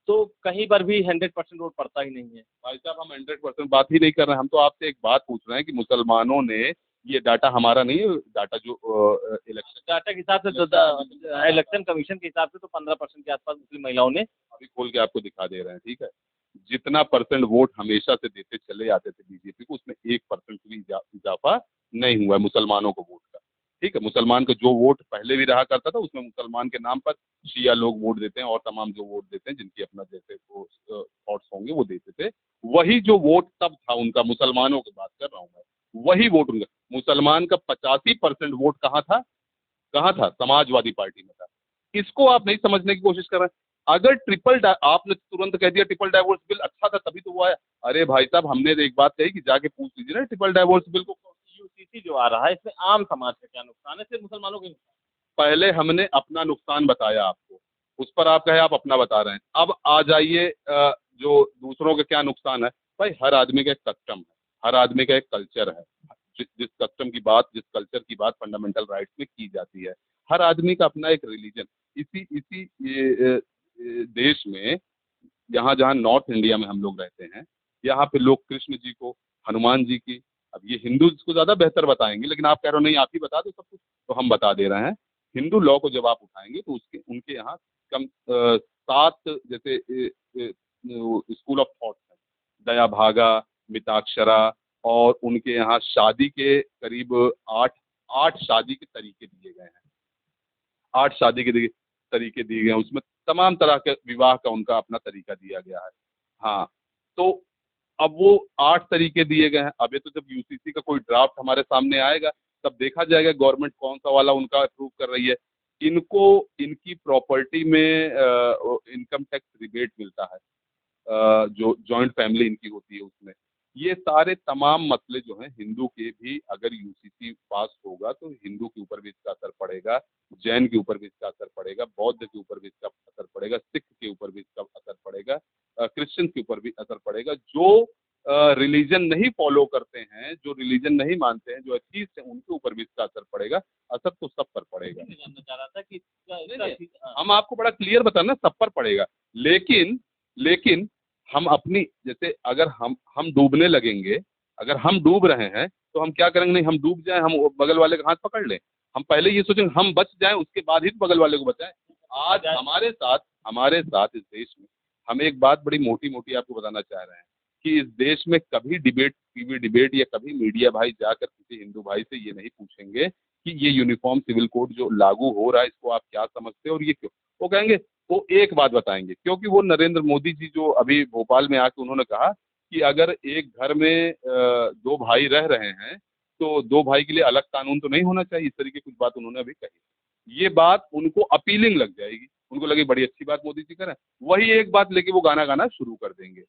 तो कहीं पर भी 100% वोट पड़ता ही नहीं है। भाई साहब, हम 100% बात ही नहीं कर रहे हैं, हम तो आपसे एक बात पूछ रहे हैं कि मुसलमानों ने, ये डाटा हमारा नहीं है, डाटा जो इलेक्शन डाटा के हिसाब से, इलेक्शन कमीशन के हिसाब से तो 15% के आसपास मुस्लिम महिलाओं ने। अभी खोल के आपको दिखा दे रहे हैं, ठीक है। जितना परसेंट वोट हमेशा से देते चले आते थे बीजेपी को, उसमें 1% भी इजाफा नहीं हुआ है मुसलमानों को वोट का, ठीक है। मुसलमान का जो वोट पहले भी रहा करता था, उसमें मुसलमान के नाम पर शिया लोग वोट देते हैं और तमाम जो वोट देते हैं, जिनकी अपना जैसे वो थॉट्स होंगे वो देते थे, वही जो वोट तब था उनका, मुसलमानों की बात कर रहा हूँ मैं, वही वोट उनका। मुसलमान का 85% वोट कहाँ था? समाजवादी पार्टी में था। इसको आप नहीं समझने की कोशिश कर रहे हैं। अगर आपने तुरंत कह दिया ट्रिपल डाइवोर्स बिल अच्छा था तभी तो वो आया। अरे भाई साहब, हमने तो एक बात कही कि जाके पूछ लीजिए ना ट्रिपल डाइवोर्स बिल को। यूसीसी जो आ रहा है, इसमें आम समाज का क्या नुकसान है, सिर्फ मुसलमानों के नुकसान? पहले हमने अपना नुकसान बताया आपको, उस पर आप कहे आप अपना बता रहे हैं। अब आ जाइए जो दूसरों के क्या नुकसान है। भाई, हर आदमी का एक कस्टम है, हर आदमी का एक कल्चर है। जिस कस्टम की बात, जिस कल्चर की बात फंडामेंटल राइट्स में की जाती है, हर आदमी का अपना एक रिलीजन। इसी देश में, यहाँ जहाँ नॉर्थ इंडिया में हम लोग रहते हैं, यहाँ पे लोग कृष्ण जी को, हनुमान जी की, अब ये हिंदू इसको ज्यादा बेहतर बताएंगे, लेकिन आप कह रहे हो नहीं आप ही बता दो सब कुछ, तो हम बता दे रहे हैं। हिंदू लॉ को जब आप उठाएंगे तो उनके यहाँ कम 7 जैसे स्कूल ऑफ थॉट है, दया भागा, मिताक्षरा, और उनके यहाँ शादी के करीब 8 शादी के तरीके दिए गए हैं। 8 शादी के तरीके दिए गए हैं, उसमें तमाम तरह के विवाह का उनका अपना तरीका दिया गया है। हाँ, तो अब वो 8 तरीके दिए गए हैं। अब ये तो जब यूसीसी का कोई ड्राफ्ट हमारे सामने आएगा, तब देखा जाएगा गवर्नमेंट कौन सा वाला उनका अप्रूव कर रही है। इनको इनकी प्रॉपर्टी में इनकम टैक्स रिबेट मिलता है, जो जॉइंट फैमिली इनकी होती है उसमें। ये सारे तमाम मसले जो हैं, हिंदू के भी अगर यूसीसी पास होगा तो हिंदू के ऊपर भी इसका असर पड़ेगा, जैन के ऊपर भी इसका असर पड़ेगा, बौद्ध के ऊपर भी इसका असर पड़ेगा, सिख के ऊपर भी इसका असर पड़ेगा, क्रिश्चियन के ऊपर भी असर पड़ेगा। जो रिलीजन नहीं फॉलो करते हैं, जो रिलीजन नहीं मानते हैं, जो एथीस्ट हैं, उनके ऊपर भी इसका असर पड़ेगा। असर तो सब पर पड़ेगा। मैं जानना चाह रहा था कि हम आपको बड़ा क्लियर बताना, सब पर पड़ेगा। लेकिन हम अपनी, जैसे अगर हम डूबने लगेंगे, अगर हम डूब रहे हैं तो हम क्या करेंगे? नहीं हम डूब जाएं, हम बगल वाले का हाथ पकड़ लें। हम पहले ये सोचेंगे हम बच जाएं, उसके बाद ही बगल वाले को बचाएं। आज हमारे साथ इस देश में, हम एक बात बड़ी मोटी मोटी आपको बताना चाह रहे हैं कि इस देश में कभी टीवी डिबेट या कभी मीडिया भाई जाकर किसी हिंदू भाई से ये नहीं पूछेंगे कि ये यूनिफॉर्म सिविल कोड जो लागू हो रहा है, इसको आप क्या समझते हो और ये क्यों। वो कहेंगे, वो एक बात बताएंगे, क्योंकि वो नरेंद्र मोदी जी जो अभी भोपाल में आके उन्होंने कहा कि अगर एक घर में 2 भाई रह रहे हैं तो 2 भाई के लिए अलग कानून तो नहीं होना चाहिए। इस तरीके की कुछ बात उन्होंने अभी कही। ये बात उनको अपीलिंग लग जाएगी, उनको लगे बड़ी अच्छी बात मोदी जी करें, वही एक बात लेके वो गाना गाना शुरू कर देंगे।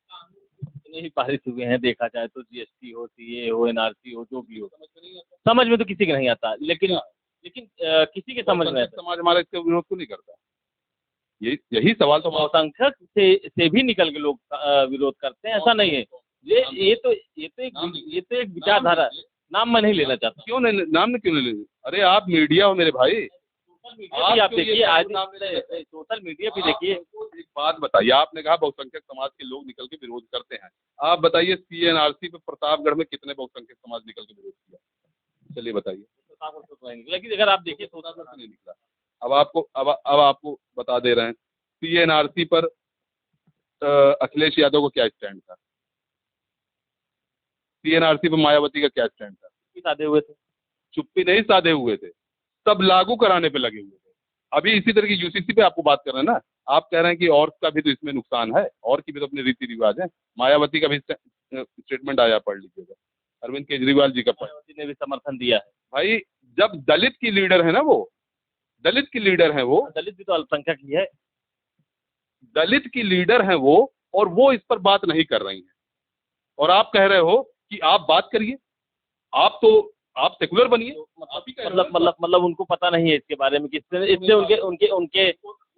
नहीं पारित हुए हैं, देखा जाए तो जीएसटी हो, सीए हो, एनआरसी हो, जो भी हो, समझ में तो किसी के नहीं आता। लेकिन किसी के समझ में समाज हमारा इसके विरोध को नहीं करता। यही सवाल तो बहुसंख्यक से भी निकल के लोग विरोध करते हैं, ऐसा नहीं है। ये तो एक विचारधारा, नाम मैं नहीं लेना चाहता। क्यों नहीं, नाम क्यों नहीं लेंगे? अरे आप मीडिया हो मेरे भाई, सोशल मीडिया भी आप देखिए, आज सोशल मीडिया भी देखिए। एक बात बताइए, आपने कहा बहुसंख्यक समाज के लोग निकल के विरोध करते हैं, आप बताइए CNRC पे प्रतापगढ़ में कितने बहुसंख्यक समाज निकल के विरोध किया? चलिए बताइए। लेकिन अगर आप देखिए प्रतापगढ़ से नहीं निकला। अब आपको बता दे रहे हैं CNRC पर अखिलेश यादव को क्या स्टैंड था, CNRC पर मायावती का क्या स्टैंड था? साधे हुए थे, चुप्पी नहीं साधे हुए थे, सब लागू कराने पे लगे हुए थे। अभी इसी तरह की UCC पे आपको बात कर रहे हैं ना, आप कह रहे हैं कि और का भी तो इसमें नुकसान है, और की भी तो अपने रीति रिवाज है। मायावती का भी स्टेटमेंट आया, पढ़ लीजिएगा, अरविंद केजरीवाल जी का। मायावती ने भी समर्थन दिया है। भाई जब दलित की लीडर है ना, वो दलित की लीडर है, वो दलित भी तो अल्पसंख्यक ही है। दलित की लीडर है वो, और वो इस पर बात नहीं कर रही हैं, और आप कह रहे हो कि आप बात करिए, आप सेकुलर बनिए। मतलब उनको पता नहीं है इसके बारे में कि इससे उनके उनके उनके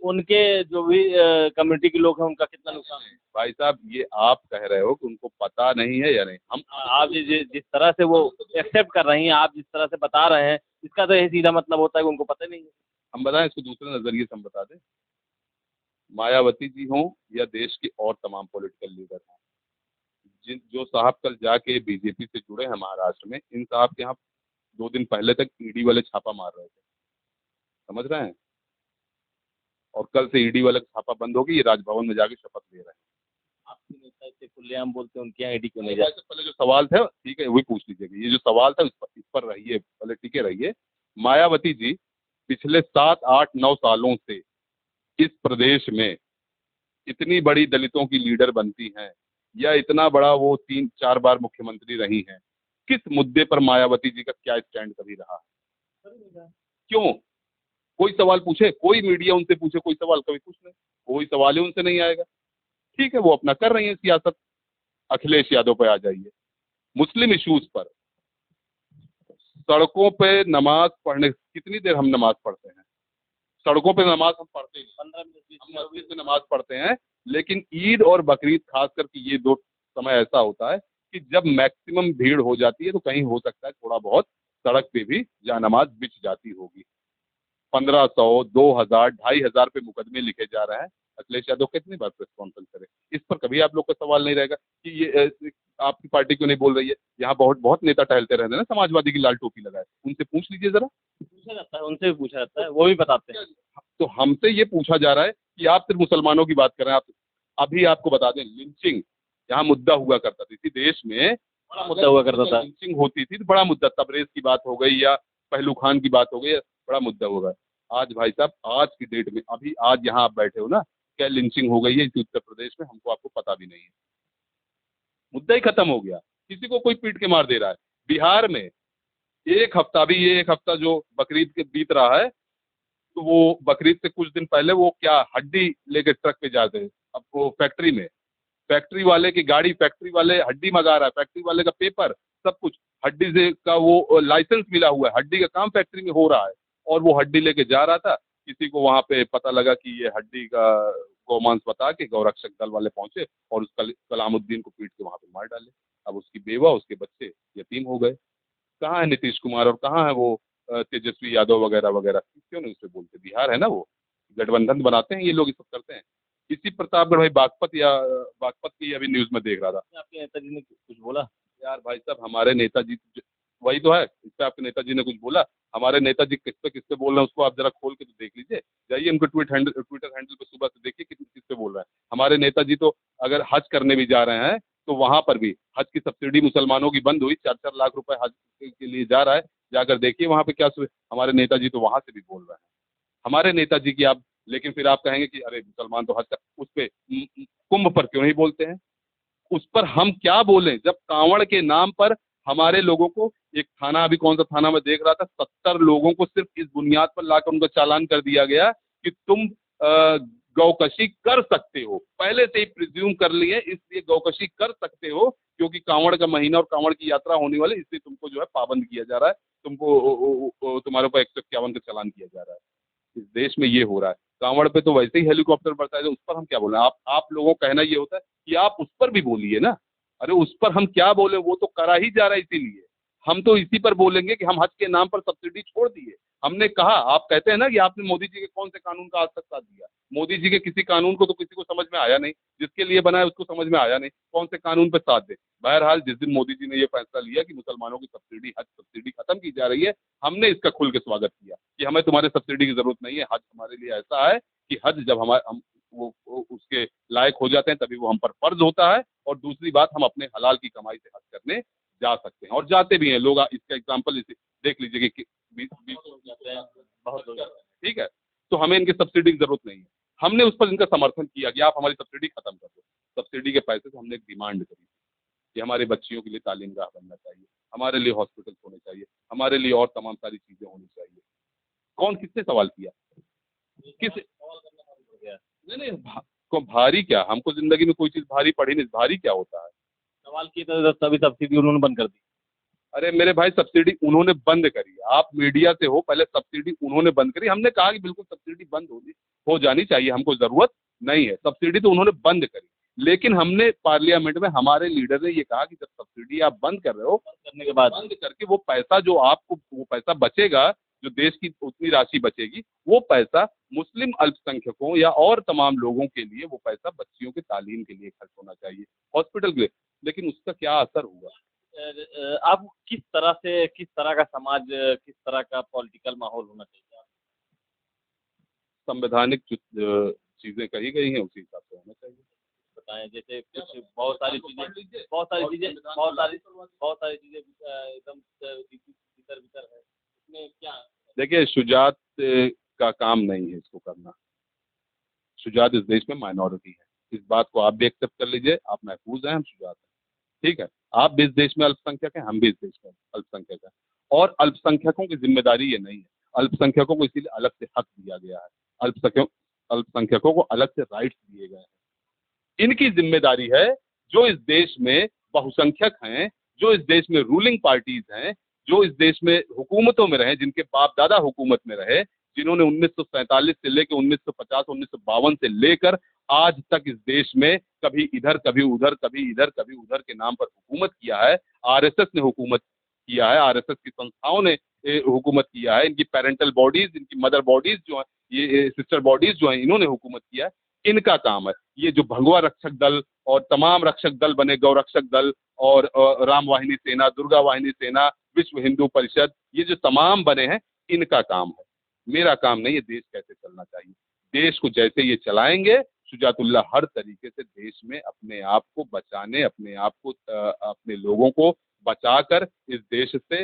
उनके जो भी कम्युनिटी के लोग हैं उनका कितना नुकसान है। भाई साहब ये आप कह रहे हो कि उनको पता नहीं है या नहीं, हम आप जिस तरह से वो एक्सेप्ट कर रही हैं, आप जिस तरह से बता रहे हैं, इसका तो यही सीधा मतलब होता है कि उनको पता नहीं है। हम बताएं इसको दूसरे नजरिए से, हम बता दें, मायावती जी हों या देश के और तमाम पॉलिटिकल लीडर हों, जो साहब कल जाके BJP से जुड़े हैं महाराष्ट्र में, इन साहब के यहाँ 2 दिन पहले तक ED वाले छापा मार रहे थे, समझ रहे हैं, और कल से ED वाले छापा बंद हो गई, ये राजभवन में जाके शपथ ले रहे हैं। आपके नेता इसे खुलेआम बोलते हैं, उनके यहाँ ईडी क्यों नहीं जाते? पहले जो सवाल था, ठीक है, वही पूछ लीजिएगा, ये जो सवाल था इस पर रहिए, पहले टिके रहिए। मायावती जी पिछले 7, 8, 9 सालों से इस प्रदेश में इतनी बड़ी दलितों की लीडर बनती हैं, या इतना बड़ा वो 3-4 बार मुख्यमंत्री रही हैं, किस मुद्दे पर मायावती जी का क्या स्टैंड कभी रहा है? क्यों? कोई सवाल पूछे, कोई मीडिया उनसे पूछे कोई सवाल, कभी पूछ ले, कोई सवाल ही उनसे नहीं आएगा। ठीक है, वो अपना कर रही है सियासत। अखिलेश यादव पे आ जाइए, मुस्लिम इश्यूज पर सड़कों पे नमाज पढ़ने, कितनी देर हम नमाज पढ़ते हैं सड़कों पे? नमाज हम पढ़ते ही 15 मिनट हम मस्जिद में नमाज पढ़ते हैं, लेकिन ईद और बकरीद खास करके ये 2 समय ऐसा होता है कि जब मैक्सिमम भीड़ हो जाती है, तो कहीं हो सकता है थोड़ा बहुत सड़क पे भी जानमाज बिछ जाती होगी। 1500, 2000, 2500 पे मुकदमे लिखे जा रहे हैं। अखिलेश यादव कितनी बार प्रेस कॉन्फ्रेंस करे? इस पर कभी आप लोग का सवाल नहीं रहेगा कि ये आपकी पार्टी क्यों नहीं बोल रही है? यहाँ बहुत बहुत नेता टहलते रहते हैं ना, समाजवादी की लाल टोपी लगाए, उनसे पूछ लीजिए जरा। पूछा जाता है, उनसे भी पूछा जाता है, वो भी बताते हैं। तो हमसे ये पूछा जा रहा है कि आप सिर्फ मुसलमानों की बात कर रहे हैं। आप अभी आपको बता दें, लिंचिंग यहाँ मुद्दा हुआ करता था, इसी देश में बड़ा मुद्दा हुआ करता था। लिंचिंग होती थी तो बड़ा मुद्दा, तबरेज की बात हो गई या पहलू खान की बात हो गई, बड़ा मुद्दा होगा। आज भाई साहब, आज की डेट में, अभी आज यहाँ आप बैठे हो ना, क्या लिंचिंग हो गई है इस उत्तर प्रदेश में, हमको आपको पता भी नहीं है। मुद्दा ही खत्म हो गया, किसी को कोई पीट के मार दे रहा है। बिहार में एक हफ्ता जो बकरीद के बीत रहा है, तो वो बकरीद से कुछ दिन पहले वो क्या हड्डी लेके ट्रक पे जाते हैं, अब वो फैक्ट्री में, फैक्ट्री वाले की गाड़ी, फैक्ट्री वाले हड्डी मंगा रहा है, फैक्ट्री वाले का पेपर सब कुछ हड्डी से का वो लाइसेंस मिला हुआ है, हड्डी का काम फैक्ट्री में हो रहा है, और वो हड्डी लेके जा रहा था। किसी को वहाँ पे पता लगा कि ये हड्डी का गौमांस बता के गौरक्षक दल वाले पहुंचे और उस कलामुद्दीन को पीट के वहाँ पे मार डाले। अब उसकी बेवा, उसके बच्चे यतीम हो गए। कहाँ है नीतीश कुमार और कहाँ है वो तेजस्वी यादव वगैरह वगैरह? क्यों नहीं उससे बोलते? बिहार है ना, वो गठबंधन बनाते हैं ये लोग, ये सब करते हैं। इसी प्रतापगढ़ भाई बागपत की अभी न्यूज में देख रहा था। आपके नेताजी ने कुछ बोला? यार भाई साहब, हमारे नेताजी वही तो है, इससे आपके नेताजी ने कुछ बोला? हमारे नेताजी किससे बोल रहे हैं उसको आप जरा खोल के तो देख लीजिए, जाइए उनको ट्विटर हैंडल पे सुबह से देखिए कि किससे बोल रहे हैं। हमारे नेताजी तो अगर हज करने भी जा रहे हैं तो वहां पर भी हज की सब्सिडी मुसलमानों की बंद हुई, 4-4 लाख रुपए हज के लिए जा रहा है, जाकर देखिए वहां पे क्या हमारे नेताजी तो वहां से भी बोल रहे हैं। हमारे नेताजी की आप, लेकिन फिर आप कहेंगे कि अरे मुसलमान तो हज कर, उस पे कुंभ पर क्यों नहीं बोलते हैं? उस पर हम क्या बोलें जब कांवड़ के नाम पर हमारे लोगों को एक थाना, अभी कौन सा थाना में देख रहा था, 70 लोगों को सिर्फ इस बुनियाद पर लाकर उनका चालान कर दिया गया कि तुम गौकशी कर सकते हो, पहले से ही प्रिज्यूम कर लिए, इसलिए गौकशी कर सकते हो क्योंकि कांवड़ का महीना और कांवड़ की यात्रा होने वाली, इसलिए तुमको जो है पाबंद किया जा रहा है, तुमको तुम्हारे ऊपर 151 का चालान किया जा रहा है। इस देश में ये हो रहा है। कांवड़ पे तो वैसे ही हेलीकॉप्टर बढ़ता है, तो उस पर हम क्या बोले? आप लोगों का कहना ये होता है कि आप उस पर भी बोलिए ना। अरे उस पर हम क्या बोले, वो तो करा ही जा रहा है। इसीलिए हम तो इसी पर बोलेंगे कि हम हज के नाम पर सब्सिडी छोड़ दिए। हमने कहा, आप कहते हैं ना कि आपने मोदी जी के कौन से कानून का आज तक साथ दिया। मोदी जी के किसी कानून को तो किसी को समझ में आया नहीं, जिसके लिए बना है उसको समझ में आया नहीं, कौन से कानून पर साथ दे। बहरहाल जिस दिन मोदी जी ने ये फैसला लिया कि मुसलमानों की सब्सिडी, हज सब्सिडी खत्म की जा रही है, हमने इसका खुल के स्वागत किया कि हमें तुम्हारे सब्सिडी की जरूरत नहीं है। हज हमारे लिए ऐसा है कि हज जब हमारे हम वो उसके लायक हो जाते हैं तभी वो हम पर फर्ज होता है, और दूसरी बात, हम अपने हलाल की कमाई से हज करने जा सकते हैं और जाते भी हैं लोग। इसका एग्जाम्पल इसे देख लीजिए कि 20 लोग जाते हैं, बहुत लोग जाते हैं, ठीक है। तो हमें इनकी सब्सिडी की जरूरत नहीं है। हमने उस पर इनका समर्थन किया कि आप हमारी सब्सिडी खत्म कर दो। सब्सिडी के पैसे से हमने एक डिमांड करी कि हमारे बच्चियों के लिए तालीम गाह बनना चाहिए, हमारे लिए हॉस्पिटल होने चाहिए, हमारे लिए और तमाम सारी चीजें होनी चाहिए। कौन किसने सवाल किया? किस नहीं नहीं को भारी क्या, हमको जिंदगी में कोई चीज भारी पड़ी नहीं। भारी क्या होता है? सवाल की तो तभी सब्सिडी उन्होंने बंद कर दी। अरे मेरे भाई, सब्सिडी उन्होंने बंद करी। आप मीडिया से हो, पहले सब्सिडी उन्होंने बंद करी। हमने कहा कि बिल्कुल सब्सिडी बंद हो जानी चाहिए, हमको जरूरत नहीं है। सब्सिडी तो उन्होंने बंद करी, लेकिन हमने पार्लियामेंट में हमारे लीडर ने ये कहा कि जब सब्सिडी आप बंद कर रहे हो, करने के बाद बंद करके वो पैसा जो आपको, वो पैसा बचेगा, जो देश की उतनी राशि बचेगी, वो पैसा मुस्लिम अल्पसंख्यकों या और तमाम लोगों के लिए, वो पैसा बच्चियों की तालीम के लिए खर्च होना चाहिए, हॉस्पिटल के लिए। लेकिन उसका क्या असर हुआ? आप किस तरह से, किस तरह का समाज, किस तरह का पॉलिटिकल माहौल होना चाहिए? संवैधानिक चीजें कही गई हैं उसी हिसाब से होना चाहिए। बताएं, जैसे कुछ बहुत सारी चीजें, एकदम भीतर भीतर है, इसमें क्या? देखिए, शुजात का काम नहीं है इसको करना। शुजात इस देश में माइनॉरिटी है, इस बात को आप भी एक्सेप्ट कर लीजिए। आप महफूज हैं, हम शुजात हैं, ठीक है। आप भी इस देश में अल्पसंख्यक हैं, हम भी इस देश में अल्पसंख्यक हैं, और अल्पसंख्यकों की जिम्मेदारी ये नहीं है। अल्पसंख्यकों को इसीलिए अलग से हक दिया गया है, अल्पसंख्यकों को अलग से राइट्स दिए गए हैं। इनकी जिम्मेदारी है, जो इस देश में बहुसंख्यक हैं, जो इस देश में रूलिंग पार्टीज हैं, जो इस देश में हुकूमतों में रहे, जिनके बाप दादा हुकूमत में रहे, जिन्होंने 1947 से लेकर 1950 1952 से लेकर आज तक इस देश में कभी इधर कभी उधर, कभी इधर कभी उधर के नाम पर हुकूमत किया है। आरएसएस ने हुकूमत किया है, आरएसएस की संस्थाओं ने हुकूमत किया है। इनकी पेरेंटल बॉडीज, इनकी मदर बॉडीज जो है, ये सिस्टर बॉडीज जो है, इन्होंने हुकूमत किया है। इनका काम है। ये जो भगवा रक्षक दल और तमाम रक्षक दल बने, गौ रक्षक दल और राम वाहिनी सेना, दुर्गा वाहिनी सेना, विश्व हिंदू परिषद, ये जो तमाम बने हैं, इनका काम है, मेरा काम नहीं है। देश कैसे चलना चाहिए, देश को जैसे ये चलाएंगे, शुजातुल्लाह हर तरीके से देश में अपने आप को बचाने, अपने आप को, अपने लोगों को बचाकर इस देश से,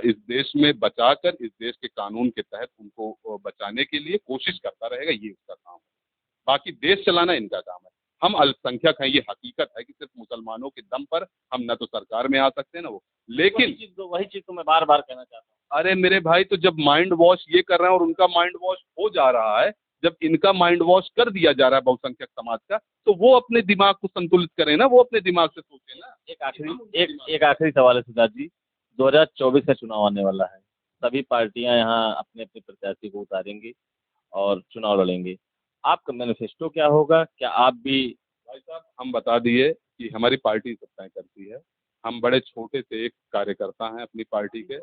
इस देश में बचाकर इस देश के कानून के तहत उनको बचाने के लिए कोशिश करता रहेगा। ये उसका काम है। बाकी देश चलाना इनका काम है। हम अल्पसंख्यक हैं, ये हकीकत है कि सिर्फ मुसलमानों के दम पर हम न तो सरकार में आ सकते हैं ना वो, लेकिन वही चीज तो मैं बार बार कहना चाहता हूँ। अरे मेरे भाई, तो जब माइंड वॉश ये कर रहे हैं और उनका माइंड वॉश हो जा रहा है, जब इनका माइंड वॉश कर दिया जा रहा है बहुसंख्यक समाज का, तो वो अपने दिमाग को संतुलित करें ना, वो अपने दिमाग से सोचें ना। एक आखिरी सवाल है सिद्धार्थ जी, 2024 का चुनाव आने वाला है, सभी पार्टियां यहाँ अपने अपने प्रत्याशी को उतारेंगी और चुनाव लड़ेंगे। आपका मैनिफेस्टो क्या होगा? क्या आप भी? भाई साहब, हम बता दिए कि हमारी पार्टी सब तय करती है। हम बड़े छोटे से एक कार्यकर्ता हैं अपनी पार्टी के।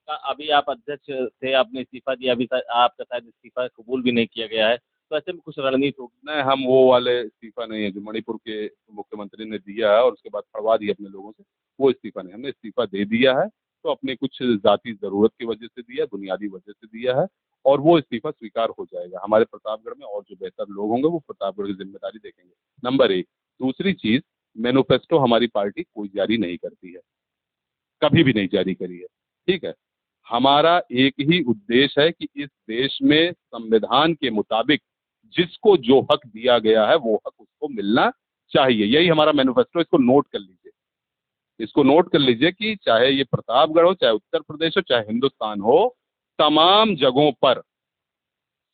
अभी आप अध्यक्ष थे, आपने इस्तीफा दिया, अभी आपका शायद इस्तीफा कबूल भी नहीं किया गया है, तो ऐसे में कुछ रणनीति होगी? नहीं, हम वो वाले इस्तीफा नहीं है जो मणिपुर के मुख्यमंत्री ने दिया है और उसके बाद फड़वा दिया अपने लोगों से, वो इस्तीफा नहीं। हमने इस्तीफा दे दिया है, तो अपनी कुछ जाति जरूरत की वजह से दिया, बुनियादी वजह से दिया है, और वो इस्तीफा स्वीकार हो जाएगा। हमारे प्रतापगढ़ में और जो बेहतर लोग होंगे वो प्रतापगढ़ की जिम्मेदारी देखेंगे, नंबर एक। दूसरी चीज, मैनिफेस्टो हमारी पार्टी कोई जारी नहीं करती है, कभी भी नहीं जारी करी है, ठीक है। हमारा एक ही उद्देश्य है कि इस देश में संविधान के मुताबिक जिसको जो हक दिया गया है वो हक उसको मिलना चाहिए, यही हमारा मैनिफेस्टो। इसको नोट कर लीजिए, इसको नोट कर लीजिए कि चाहे ये प्रतापगढ़ हो, चाहे उत्तर प्रदेश हो, चाहे हिंदुस्तान हो, तमाम जगहों पर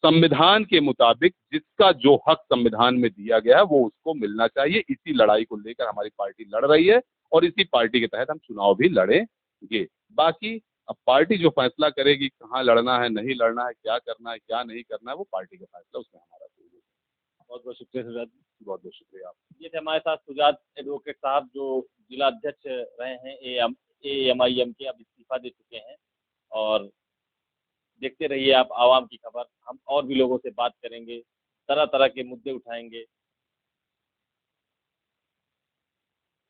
संविधान के मुताबिक जिसका जो हक संविधान में दिया गया है वो उसको मिलना चाहिए। इसी लड़ाई को लेकर हमारी पार्टी लड़ रही है और इसी पार्टी के तहत हम चुनाव भी लड़ेंगे। बाकी अब पार्टी जो फैसला करेगी कहाँ लड़ना है, नहीं लड़ना है, क्या करना है, क्या नहीं करना है, वो पार्टी का फैसला, उसमें हमारा कोई नहीं। बहुत बहुत शुक्रिया सुजात जी। बहुत बहुत शुक्रिया आप। ये थे हमारे साथ सुजात एडवोकेट साहब, जो जिला अध्यक्ष रहे हैं एएमआईएम के अब इस्तीफा दे चुके हैं। और देखते रहिए आप आवाम की खबर, हम और भी लोगों से बात करेंगे, तरह तरह के मुद्दे उठाएंगे।